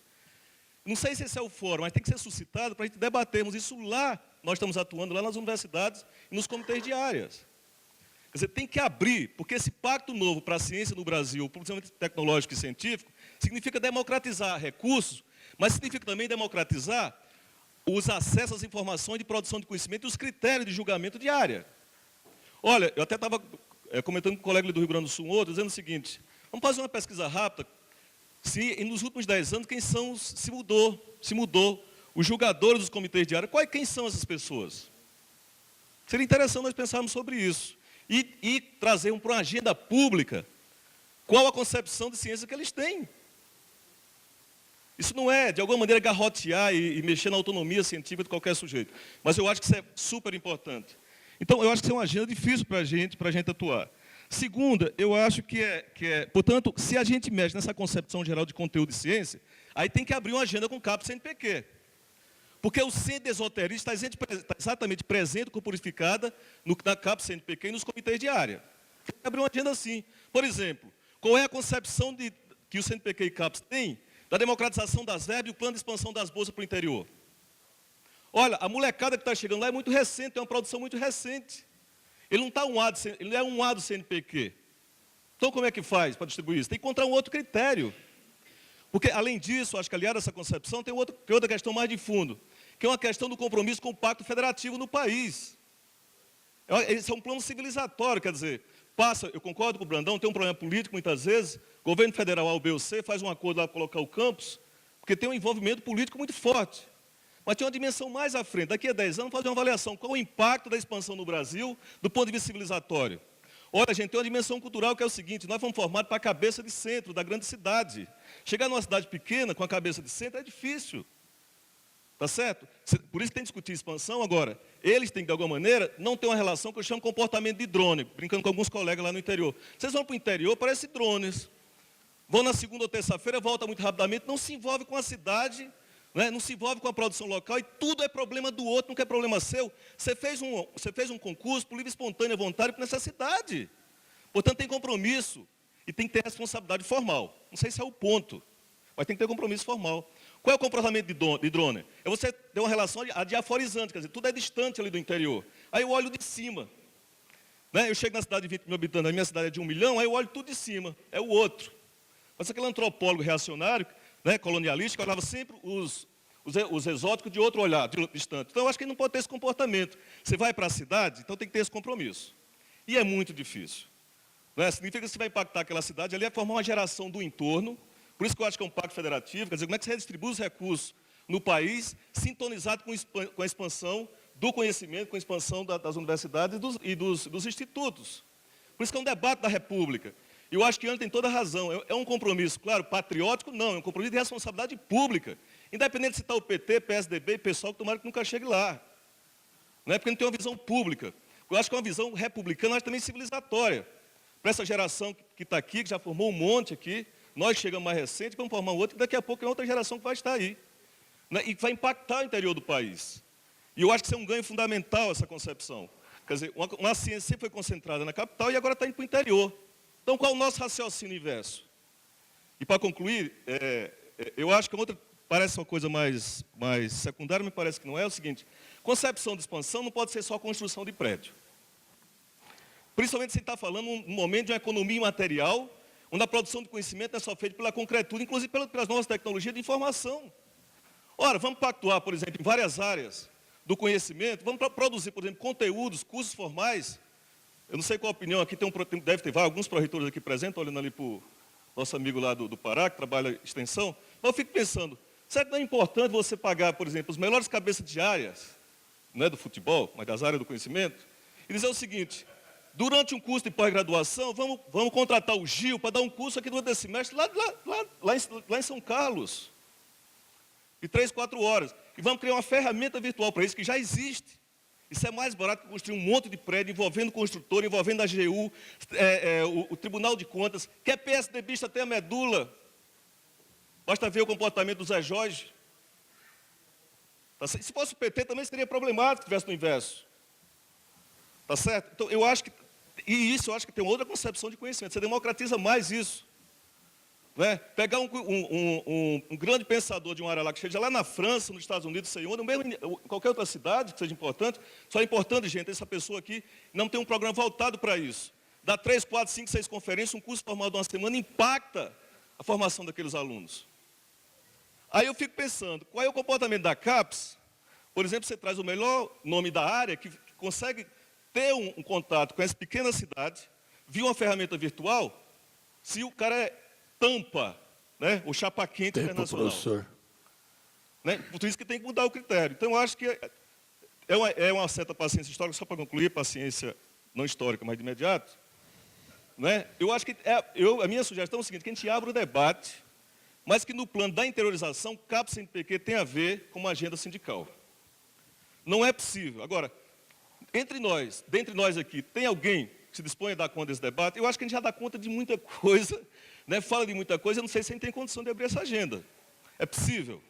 Não sei se esse é o fórum, mas tem que ser suscitado para a gente debatermos isso lá. Nós estamos atuando lá nas universidades e nos comitês de áreas. Quer dizer, tem que abrir, porque esse pacto novo para a ciência no Brasil, principalmente tecnológico e científico, significa democratizar recursos, mas significa também democratizar os acessos às informações de produção de conhecimento e os critérios de julgamento de área. Olha, eu até estava comentando com um colega do Rio Grande do Sul, outro, dizendo o seguinte, vamos fazer uma pesquisa rápida, se nos últimos 10 anos, se mudou os julgadores dos comitês de área, quem são essas pessoas? Seria interessante nós pensarmos sobre isso. E trazer para uma agenda pública qual a concepção de ciência que eles têm. Isso não é, de alguma maneira, garrotear e mexer na autonomia científica de qualquer sujeito. Mas eu acho que isso é super importante. Então, eu acho que isso é uma agenda difícil para a gente atuar. Segunda, eu acho que portanto, se a gente mexe nessa concepção geral de conteúdo de ciência, aí tem que abrir uma agenda com CAPES CNPq. Porque o centro esoterista está exatamente presente, corporificada, na CAPES CNPq e nos comitês de área. Tem que abrir uma agenda assim. Por exemplo, qual é a concepção que o CNPq e CAPES têm da democratização das verbas e o plano de expansão das bolsas para o interior? Olha, a molecada que está chegando lá é muito recente, é uma produção muito recente. Ele não é um A do CNPq. Então, como é que faz para distribuir isso? Tem que encontrar um outro critério. Porque, além disso, acho que aliado a essa concepção, tem outra questão mais de fundo, que é uma questão do compromisso com o pacto federativo no país. Esse é um plano civilizatório, quer dizer, eu concordo com o Brandão, tem um problema político muitas vezes, o governo federal A, o B ou C faz um acordo lá para colocar o campus, porque tem um envolvimento político muito forte. Mas tem uma dimensão mais à frente, daqui a 10 anos, fazer uma avaliação, qual o impacto da expansão no Brasil, do ponto de vista civilizatório. Olha, gente, tem uma dimensão cultural que é o seguinte, nós fomos formados para a cabeça de centro da grande cidade. Chegar numa cidade pequena, com a cabeça de centro, é difícil. Tá certo? Por isso que tem que discutir expansão. Agora, eles têm que, de alguma maneira, não ter uma relação que eu chamo de comportamento de drone, brincando com alguns colegas lá no interior. Vocês vão para o interior, parece drones. Vão na segunda ou terça-feira, voltam muito rapidamente, não se envolve com a cidade, né? Não se envolve com a produção local, e tudo é problema do outro, não é problema seu. Você fez um concurso por livre, espontânea vontade, por necessidade. Portanto, tem compromisso e tem que ter responsabilidade formal. Não sei se é o ponto, mas tem que ter compromisso formal. Qual é o comportamento de drone? É você ter uma relação adiaforizante, quer dizer, tudo é distante ali do interior. Aí eu olho de cima. Né? Eu chego na cidade de 20 mil habitantes, a minha cidade é de 1 milhão, aí eu olho tudo de cima, é o outro. Mas aquele antropólogo reacionário, né, colonialista, olhava sempre os exóticos de outro olhar, distante. Então eu acho que não pode ter esse comportamento. Você vai para a cidade, então tem que ter esse compromisso. E é muito difícil. Né? Significa que você vai impactar aquela cidade, ali é formar uma geração do entorno. Por isso que eu acho que é um pacto federativo, quer dizer, como é que você redistribui os recursos no país, sintonizado com a expansão do conhecimento, com a expansão das universidades e dos institutos. Por isso que é um debate da República. E eu acho que Ana tem toda a razão. É um compromisso, claro, patriótico, não, é um compromisso de responsabilidade pública. Independente se está o PT, PSDB e PSOL, que tomara que nunca chegue lá. Não é porque não tem uma visão pública. Eu acho que é uma visão republicana, mas também civilizatória. Para essa geração que está aqui, que já formou um monte aqui, nós chegamos mais recente, vamos formar um outro, e daqui a pouco é outra geração que vai estar aí. Né? E vai impactar o interior do país. E eu acho que isso é um ganho fundamental, essa concepção. Quer dizer, uma ciência sempre foi concentrada na capital e agora está indo para o interior. Então, qual é o nosso raciocínio inverso? E, para concluir, eu acho que outra parece uma coisa mais secundária, me parece que não é o seguinte, concepção de expansão não pode ser só construção de prédio. Principalmente se está falando num momento de uma economia imaterial, onde a produção de conhecimento é só feita pela concretude, inclusive pelas novas tecnologias de informação. Ora, vamos pactuar, por exemplo, em várias áreas do conhecimento, vamos produzir, por exemplo, conteúdos, cursos formais. Eu não sei qual a opinião aqui, deve ter alguns pró-reitores aqui presentes, olhando ali para o nosso amigo lá do Pará, que trabalha em extensão. Mas eu fico pensando, será que não é importante você pagar, por exemplo, os melhores cabeças de áreas, não é do futebol, mas das áreas do conhecimento, e dizer o seguinte, durante um curso de pós-graduação, vamos contratar o Gil para dar um curso aqui durante esse semestre, lá em São Carlos, de 3, 4 horas. E vamos criar uma ferramenta virtual para isso, que já existe. Isso é mais barato que construir um monte de prédio, envolvendo o construtor, envolvendo a AGU, o Tribunal de Contas, que é PSDBista até a medula. Basta ver o comportamento do Zé Jorge. Tá, se fosse o PT, também seria problemático se estivesse no inverso. Tá certo? Então, eu acho que, e isso eu acho que tem outra concepção de conhecimento, você democratiza mais isso. Né? Pegar um grande pensador de uma área lá, que seja lá na França, nos Estados Unidos, sei onde, ou mesmo em qualquer outra cidade que seja importante, só é importante, gente, essa pessoa aqui não tem um programa voltado para isso. Dá 3, 4, 5, 6 conferências, um curso formal de uma semana, impacta a formação daqueles alunos. Aí eu fico pensando, qual é o comportamento da CAPES? Por exemplo, você traz o melhor nome da área, que consegue ter um contato com essa pequena cidade, via uma ferramenta virtual, se o cara tampa, né, o chapa quente internacional. Professor. Né? Por isso que tem que mudar o critério. Então, eu acho que é uma certa paciência histórica, só para concluir, paciência não histórica, mas de imediato. Né? Eu acho que a minha sugestão é o seguinte, que a gente abra o debate, mas que no plano da interiorização, CAPES e CNPq tem a ver com uma agenda sindical. Não é possível. Agora, dentre nós aqui, tem alguém que se dispõe a dar conta desse debate? Eu acho que a gente já dá conta de muita coisa, né? Fala de muita coisa, eu não sei se a gente tem condição de abrir essa agenda. É possível.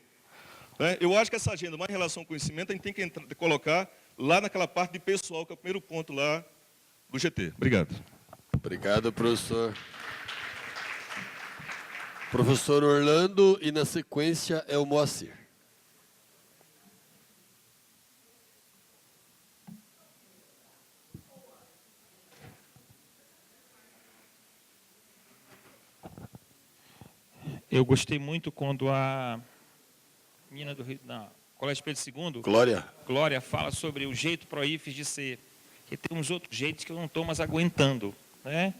Né? Eu acho que essa agenda, mais em relação ao conhecimento, a gente tem que colocar lá naquela parte de pessoal, que é o primeiro ponto lá do GT. Obrigado. Obrigado, professor. Professor Orlando, e na sequência é o Moacir. Eu gostei muito quando a menina do Rio, na Colégio Pedro II, Glória, fala sobre o jeito Proifes de ser, que tem uns outros jeitos que eu não estou mais aguentando, né?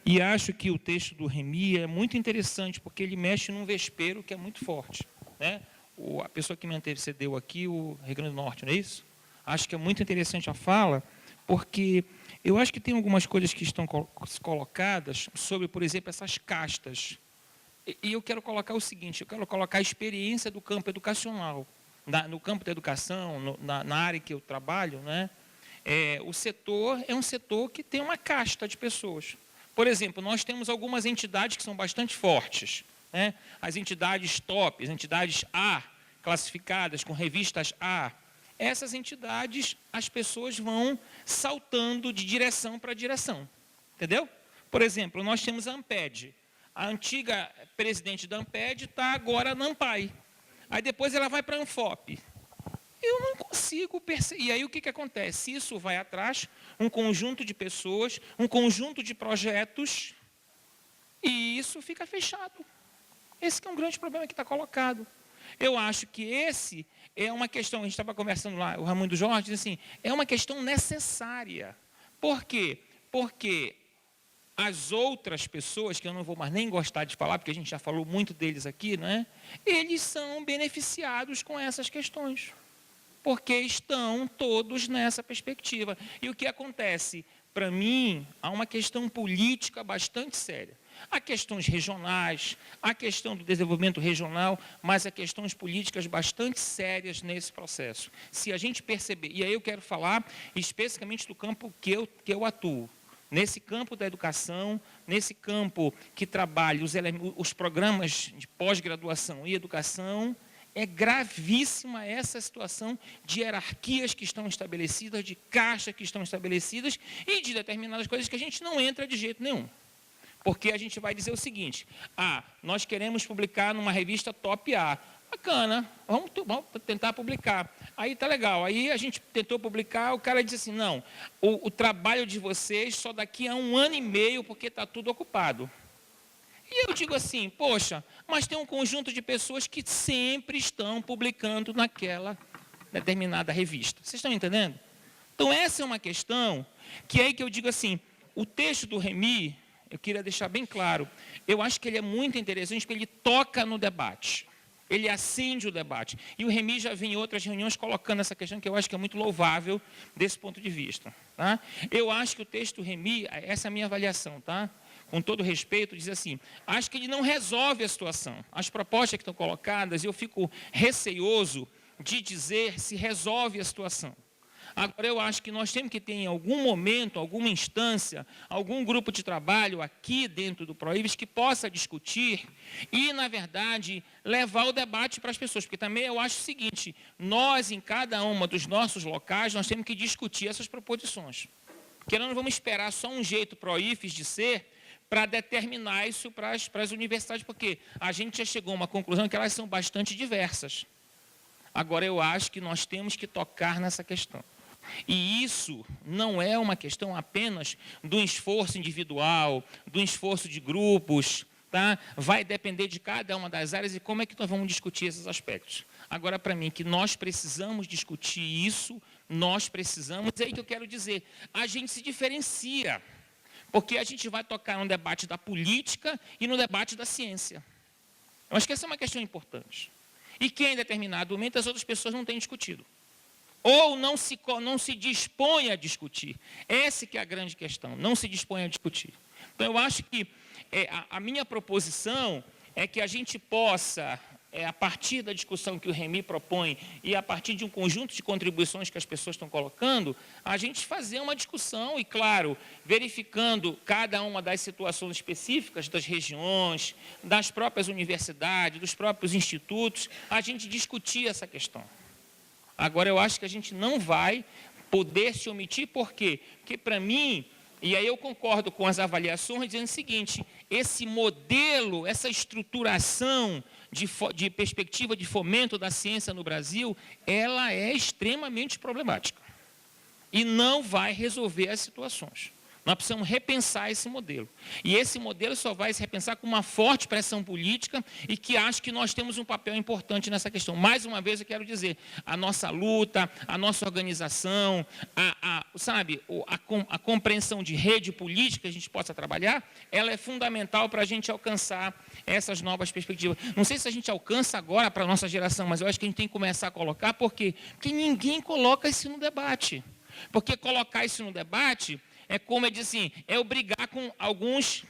E acho que o texto do Remy é muito interessante, porque ele mexe num vespeiro que é muito forte, né? A pessoa que me antecedeu aqui, o Rio Grande do Norte, não é isso? Acho que é muito interessante a fala, porque eu acho que tem algumas coisas que estão colocadas sobre, por exemplo, essas castas. E eu quero colocar o seguinte, eu quero colocar a experiência do campo educacional. No campo da educação, na área que eu trabalho, né? O setor é um setor que tem uma casta de pessoas. Por exemplo, nós temos algumas entidades que são bastante fortes, né? As entidades top, as entidades A, classificadas com revistas A. Essas entidades, as pessoas vão saltando de direção para direção. Entendeu? Por exemplo, nós temos a Amped. A antiga presidente da Amped está agora na ANPAI. Aí depois ela vai para a Anfop. Eu não consigo perceber. E aí o que acontece? Isso vai atrás, um conjunto de pessoas, um conjunto de projetos, e isso fica fechado. Esse que é um grande problema que está colocado. Eu acho que esse é uma questão, a gente estava conversando lá, o Raimundo Jorge diz assim, é uma questão necessária. Por quê? Porque as outras pessoas, que eu não vou mais nem gostar de falar, porque a gente já falou muito deles aqui, né? Eles são beneficiados com essas questões, porque estão todos nessa perspectiva. E o que acontece? Para mim, há uma questão política bastante séria. Há questões regionais, há questão do desenvolvimento regional, mas há questões políticas bastante sérias nesse processo. Se a gente perceber, e aí eu quero falar especificamente do campo que eu atuo, nesse campo da educação, nesse campo que trabalha os programas de pós-graduação e educação, é gravíssima essa situação de hierarquias que estão estabelecidas, de caixas que estão estabelecidas e de determinadas coisas que a gente não entra de jeito nenhum. Porque a gente vai dizer o seguinte, nós queremos publicar numa revista top A. Bacana, vamos tentar publicar. Aí está legal, aí a gente tentou publicar, o cara disse assim, não, o trabalho de vocês só daqui a 1 ano e meio, porque está tudo ocupado. E eu digo assim, poxa, mas tem um conjunto de pessoas que sempre estão publicando naquela determinada revista. Vocês estão entendendo? Então essa é uma questão que é aí que eu digo assim, o texto do Remy, eu queria deixar bem claro, eu acho que ele é muito interessante porque ele toca no debate, ele acende o debate. E o Remy já vem em outras reuniões colocando essa questão que eu acho que é muito louvável desse ponto de vista. Tá? Eu acho que o texto do Remy, essa é a minha avaliação, tá? Com todo respeito, diz assim, acho que ele não resolve a situação. As propostas que estão colocadas, eu fico receioso de dizer se resolve a situação. Agora, eu acho que nós temos que ter, em algum momento, alguma instância, algum grupo de trabalho aqui dentro do Proíbes que possa discutir e, na verdade, levar o debate para as pessoas. Porque também eu acho o seguinte, nós, em cada uma dos nossos locais, nós temos que discutir essas proposições. Porque nós não vamos esperar só um jeito Proíbes de ser para determinar isso para as universidades, porque a gente já chegou a uma conclusão que elas são bastante diversas. Agora, eu acho que nós temos que tocar nessa questão. E isso não é uma questão apenas do esforço individual, do esforço de grupos, tá? Vai depender de cada uma das áreas e como é que nós vamos discutir esses aspectos. Agora, para mim, que nós precisamos discutir isso, nós precisamos, é aí que eu quero dizer, a gente se diferencia, porque a gente vai tocar no debate da política e no debate da ciência. Eu acho que essa é uma questão importante. E que em determinado momento as outras pessoas não têm discutido. Ou não se dispõe a discutir. Essa que é a grande questão, não se dispõe a discutir. Então, eu acho que a minha proposição é que a gente possa, a partir da discussão que o Remy propõe e a partir de um conjunto de contribuições que as pessoas estão colocando, a gente fazer uma discussão e, claro, verificando cada uma das situações específicas das regiões, das próprias universidades, dos próprios institutos, a gente discutir essa questão. Agora, eu acho que a gente não vai poder se omitir, por quê? Porque, para mim, e aí eu concordo com as avaliações, dizendo o seguinte, esse modelo, essa estruturação de perspectiva de fomento da ciência no Brasil, ela é extremamente problemática. E não vai resolver as situações. Nós precisamos repensar esse modelo. E esse modelo só vai se repensar com uma forte pressão política e que acho que nós temos um papel importante nessa questão. Mais uma vez, eu quero dizer, a nossa luta, a nossa organização, a compreensão de rede política que a gente possa trabalhar, ela é fundamental para a gente alcançar essas novas perspectivas. Não sei se a gente alcança agora para a nossa geração, mas eu acho que a gente tem que começar a colocar, por quê? Porque ninguém coloca isso no debate. Porque colocar isso no debate é como eu disse assim, é eu brigar com algumas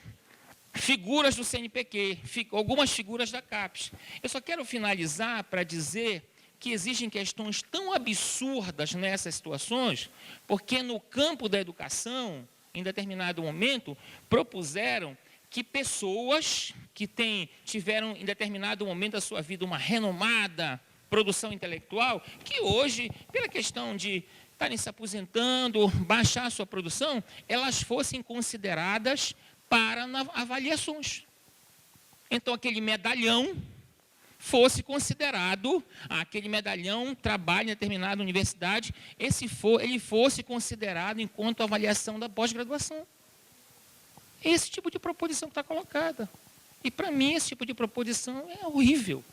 figuras do CNPq, algumas figuras da CAPES. Eu só quero finalizar para dizer que existem questões tão absurdas nessas situações, porque no campo da educação, em determinado momento, propuseram que pessoas que tiveram em determinado momento da sua vida uma renomada produção intelectual, que hoje, pela questão de estarem se aposentando, baixar a sua produção, elas fossem consideradas para avaliações. Então, aquele medalhão fosse considerado, aquele medalhão trabalha em determinada universidade, ele fosse considerado enquanto avaliação da pós-graduação. Esse tipo de proposição que está colocada. E, para mim, esse tipo de proposição é horrível.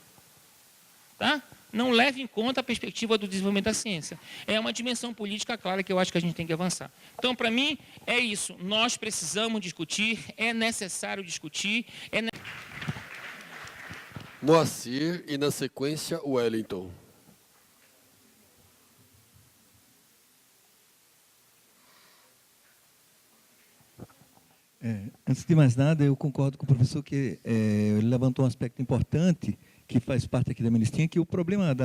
Tá? Não leve em conta a perspectiva do desenvolvimento da ciência. É uma dimensão política clara que eu acho que a gente tem que avançar. Então, para mim, é isso. Nós precisamos discutir, é necessário discutir. Moacir e, na sequência, Wellington. Antes de mais nada, eu concordo com o professor que ele levantou um aspecto importante que faz parte aqui da minha listinha, que o problema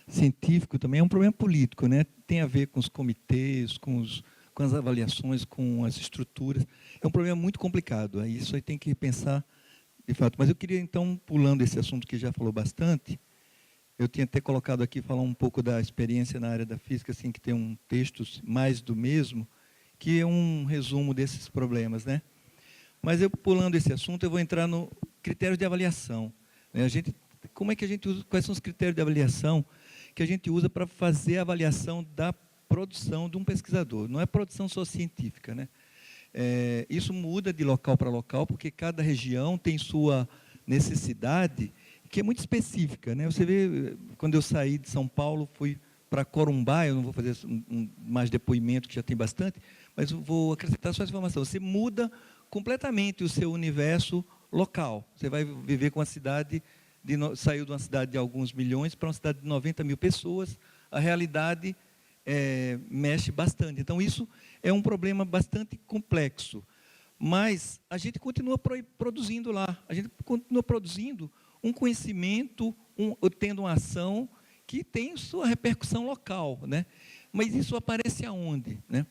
científico também é um problema político, né? Tem a ver com os comitês, com as avaliações, com as estruturas. É um problema muito complicado, isso aí tem que pensar de fato. Mas eu queria, então, pulando esse assunto que já falou bastante, eu tinha até colocado aqui, falar um pouco da experiência na área da física, assim, que tem um texto mais do mesmo, que é um resumo desses problemas, né? Mas eu, pulando esse assunto, eu vou entrar no critério de avaliação. Como é que a gente usa, quais são os critérios de avaliação que a gente usa para fazer a avaliação da produção de um pesquisador? Não é produção só científica, né? Isso muda de local para local, porque cada região tem sua necessidade, que é muito específica, né? Você vê, quando eu saí de São Paulo, fui para Corumbá, eu não vou fazer mais depoimento, que já tem bastante, mas eu vou acrescentar só essa informação. Você muda completamente o seu universo local. Você vai viver com uma cidade, saiu de uma cidade de alguns milhões para uma cidade de 90 mil pessoas, a realidade mexe bastante. Então, isso é um problema bastante complexo. Mas a gente continua produzindo lá, a gente continua produzindo um conhecimento, tendo uma ação que tem sua repercussão local, né? Mas isso aparece aonde, né?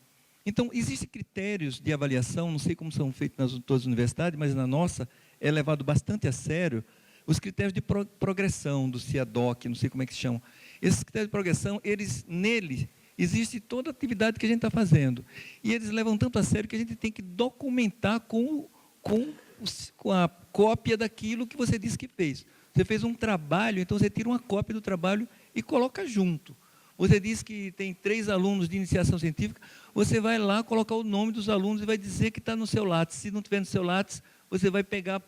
Então, existem critérios de avaliação, não sei como são feitos nas todas as universidades, mas na nossa é levado bastante a sério os critérios de progressão do CIADOC, não sei como é que se chama. Esses critérios de progressão, nele existe toda a atividade que a gente está fazendo. E eles levam tanto a sério que a gente tem que documentar com a cópia daquilo que você disse que fez. Você fez um trabalho, então você tira uma cópia do trabalho e coloca junto. Você disse que tem 3 alunos de iniciação científica, você vai lá colocar o nome dos alunos e vai dizer que está no seu lápis. Se não tiver no seu lápis, você vai pegar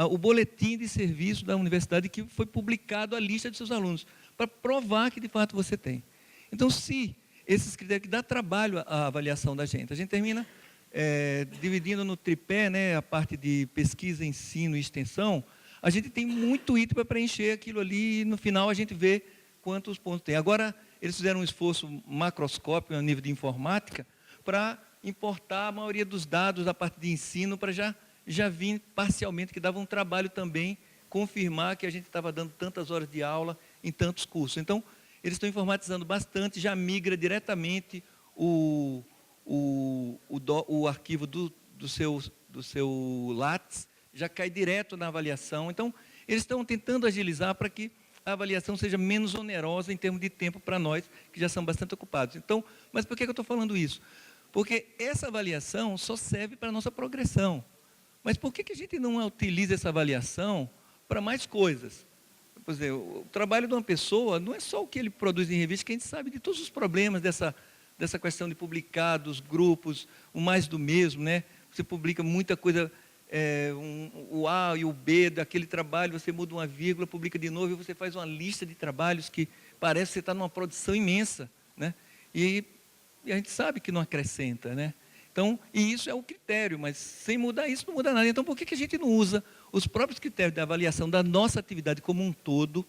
o boletim de serviço da universidade que foi publicado a lista de seus alunos, para provar que de fato você tem. Então, se esses critérios que dá trabalho à avaliação da gente, a gente termina dividindo no tripé, né, a parte de pesquisa, ensino e extensão, a gente tem muito item para preencher aquilo ali e no final a gente vê quantos pontos tem. Agora, eles fizeram um esforço macroscópico a nível de informática para importar a maioria dos dados da parte de ensino para já vir parcialmente, que dava um trabalho também confirmar que a gente estava dando tantas horas de aula em tantos cursos. Então, eles estão informatizando bastante, já migra diretamente o arquivo do seu LATS, já cai direto na avaliação. Então, eles estão tentando agilizar para que a avaliação seja menos onerosa em termos de tempo para nós, que já são bastante ocupados. Então, mas por que eu estou falando isso? Porque essa avaliação só serve para a nossa progressão. Mas por que a gente não utiliza essa avaliação para mais coisas? Por exemplo, o trabalho de uma pessoa não é só o que ele produz em revista, que a gente sabe de todos os problemas dessa questão de publicar dos grupos, o mais do mesmo, né? Você publica muita coisa, o A e o B daquele trabalho, você muda uma vírgula, publica de novo, e você faz uma lista de trabalhos que parece que você está numa produção imensa, né? E a gente sabe que não acrescenta, né? Então, e isso é o critério, mas sem mudar isso não muda nada. Então, por que a gente não usa os próprios critérios de avaliação da nossa atividade como um todo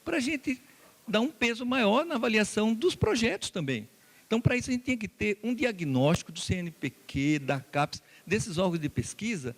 para a gente dar um peso maior na avaliação dos projetos também? Então, para isso, a gente tinha que ter um diagnóstico do CNPq, da CAPES, desses órgãos de pesquisa,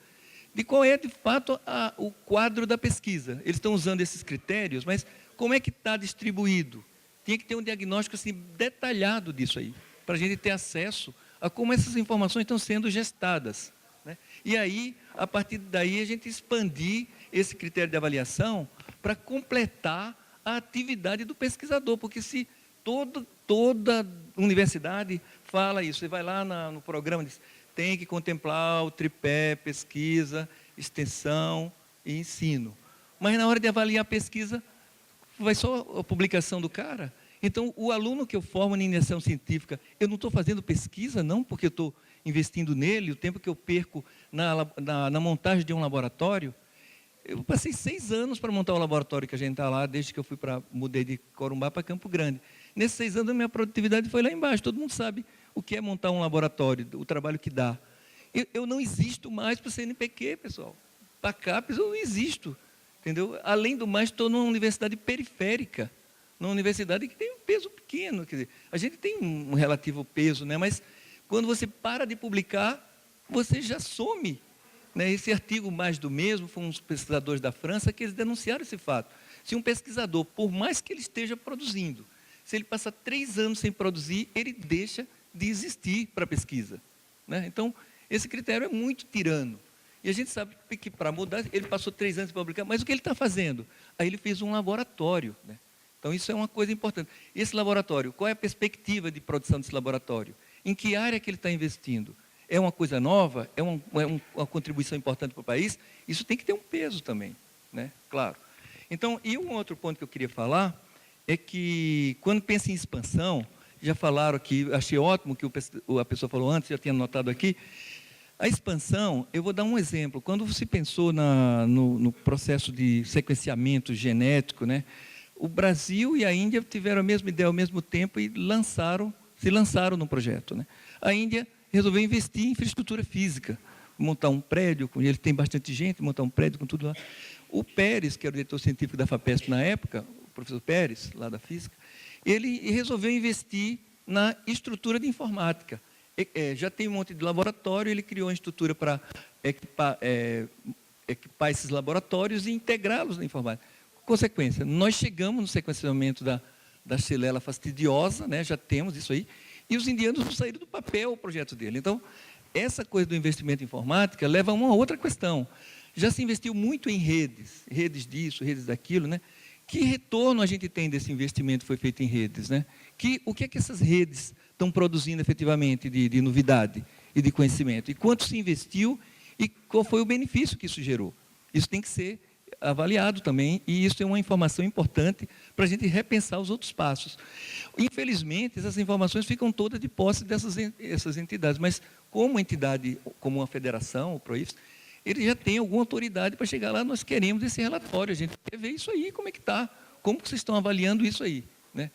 de qual é, de fato, o quadro da pesquisa. Eles estão usando esses critérios, mas como é que está distribuído? Tinha que ter um diagnóstico assim, detalhado disso aí, para a gente ter acesso a como essas informações estão sendo gestadas, né? E aí, a partir daí, a gente expandir esse critério de avaliação para completar a atividade do pesquisador, porque se toda universidade fala isso, você vai lá no programa e diz, tem que contemplar o tripé, pesquisa, extensão e ensino. Mas na hora de avaliar a pesquisa, vai só a publicação do cara. Então, o aluno que eu formo em iniciação científica, eu não estou fazendo pesquisa, não, porque eu estou investindo nele, o tempo que eu perco na montagem de um laboratório. Eu passei 6 anos para montar o laboratório que a gente está lá, desde que eu mudei de Corumbá para Campo Grande. Nesses 6 anos, a minha produtividade foi lá embaixo. Todo mundo sabe o que é montar um laboratório, o trabalho que dá. Eu não existo mais para o CNPq, pessoal. Para a CAPES, eu não existo. Entendeu? Além do mais, estou numa universidade periférica, numa universidade que tem um peso pequeno. Quer dizer, a gente tem um relativo peso, né? Mas quando você para de publicar, você já some. Né? Esse artigo mais do mesmo, foram uns pesquisadores da França que eles denunciaram esse fato. Se um pesquisador, por mais que ele esteja produzindo, se ele passar 3 anos sem produzir, ele deixa de existir para a pesquisa. Né? Então, esse critério é muito tirano. E a gente sabe que para mudar, ele passou 3 anos sem publicar, mas o que ele está fazendo? Aí ele fez um laboratório. Né? Então, isso é uma coisa importante. Esse laboratório, qual é a perspectiva de produção desse laboratório? Em que área que ele está investindo? É uma coisa nova? É uma contribuição importante para o país? Isso tem que ter um peso também, né? Claro. Então, e um outro ponto que eu queria falar é que, quando pensa em expansão, já falaram aqui, achei ótimo que a pessoa falou antes, já tinha anotado aqui, a expansão, eu vou dar um exemplo. Quando se pensou no processo de sequenciamento genético, né, o Brasil e a Índia tiveram a mesma ideia ao mesmo tempo e se lançaram no projeto. Né? A Índia resolveu investir em infraestrutura física, montar um prédio, ele tem bastante gente, montar um prédio com tudo lá. O Pérez, que era o diretor científico da FAPESP na época, o professor Pérez, lá da física, ele resolveu investir na estrutura de informática. Já tem um monte de laboratório, ele criou uma estrutura para equipar esses laboratórios e integrá-los na informática. Consequência, nós chegamos no sequenciamento da Xylella fastidiosa, né, já temos isso aí, e os indianos não saíram do papel o projeto dele. Então, essa coisa do investimento em informática leva a uma outra questão. Já se investiu muito em redes disso, redes daquilo, né? Que retorno a gente tem desse investimento que foi feito em redes, né? O que é que essas redes estão produzindo efetivamente de novidade e de conhecimento? E quanto se investiu e qual foi o benefício que isso gerou? Isso tem que ser avaliado também, e isso é uma informação importante para a gente repensar os outros passos. Infelizmente, essas informações ficam todas de posse dessas entidades, mas como entidade, como uma federação, o PROIFES, ele já tem alguma autoridade para chegar lá, nós queremos esse relatório, a gente quer ver isso aí, como é que está, como que vocês estão avaliando isso aí, né?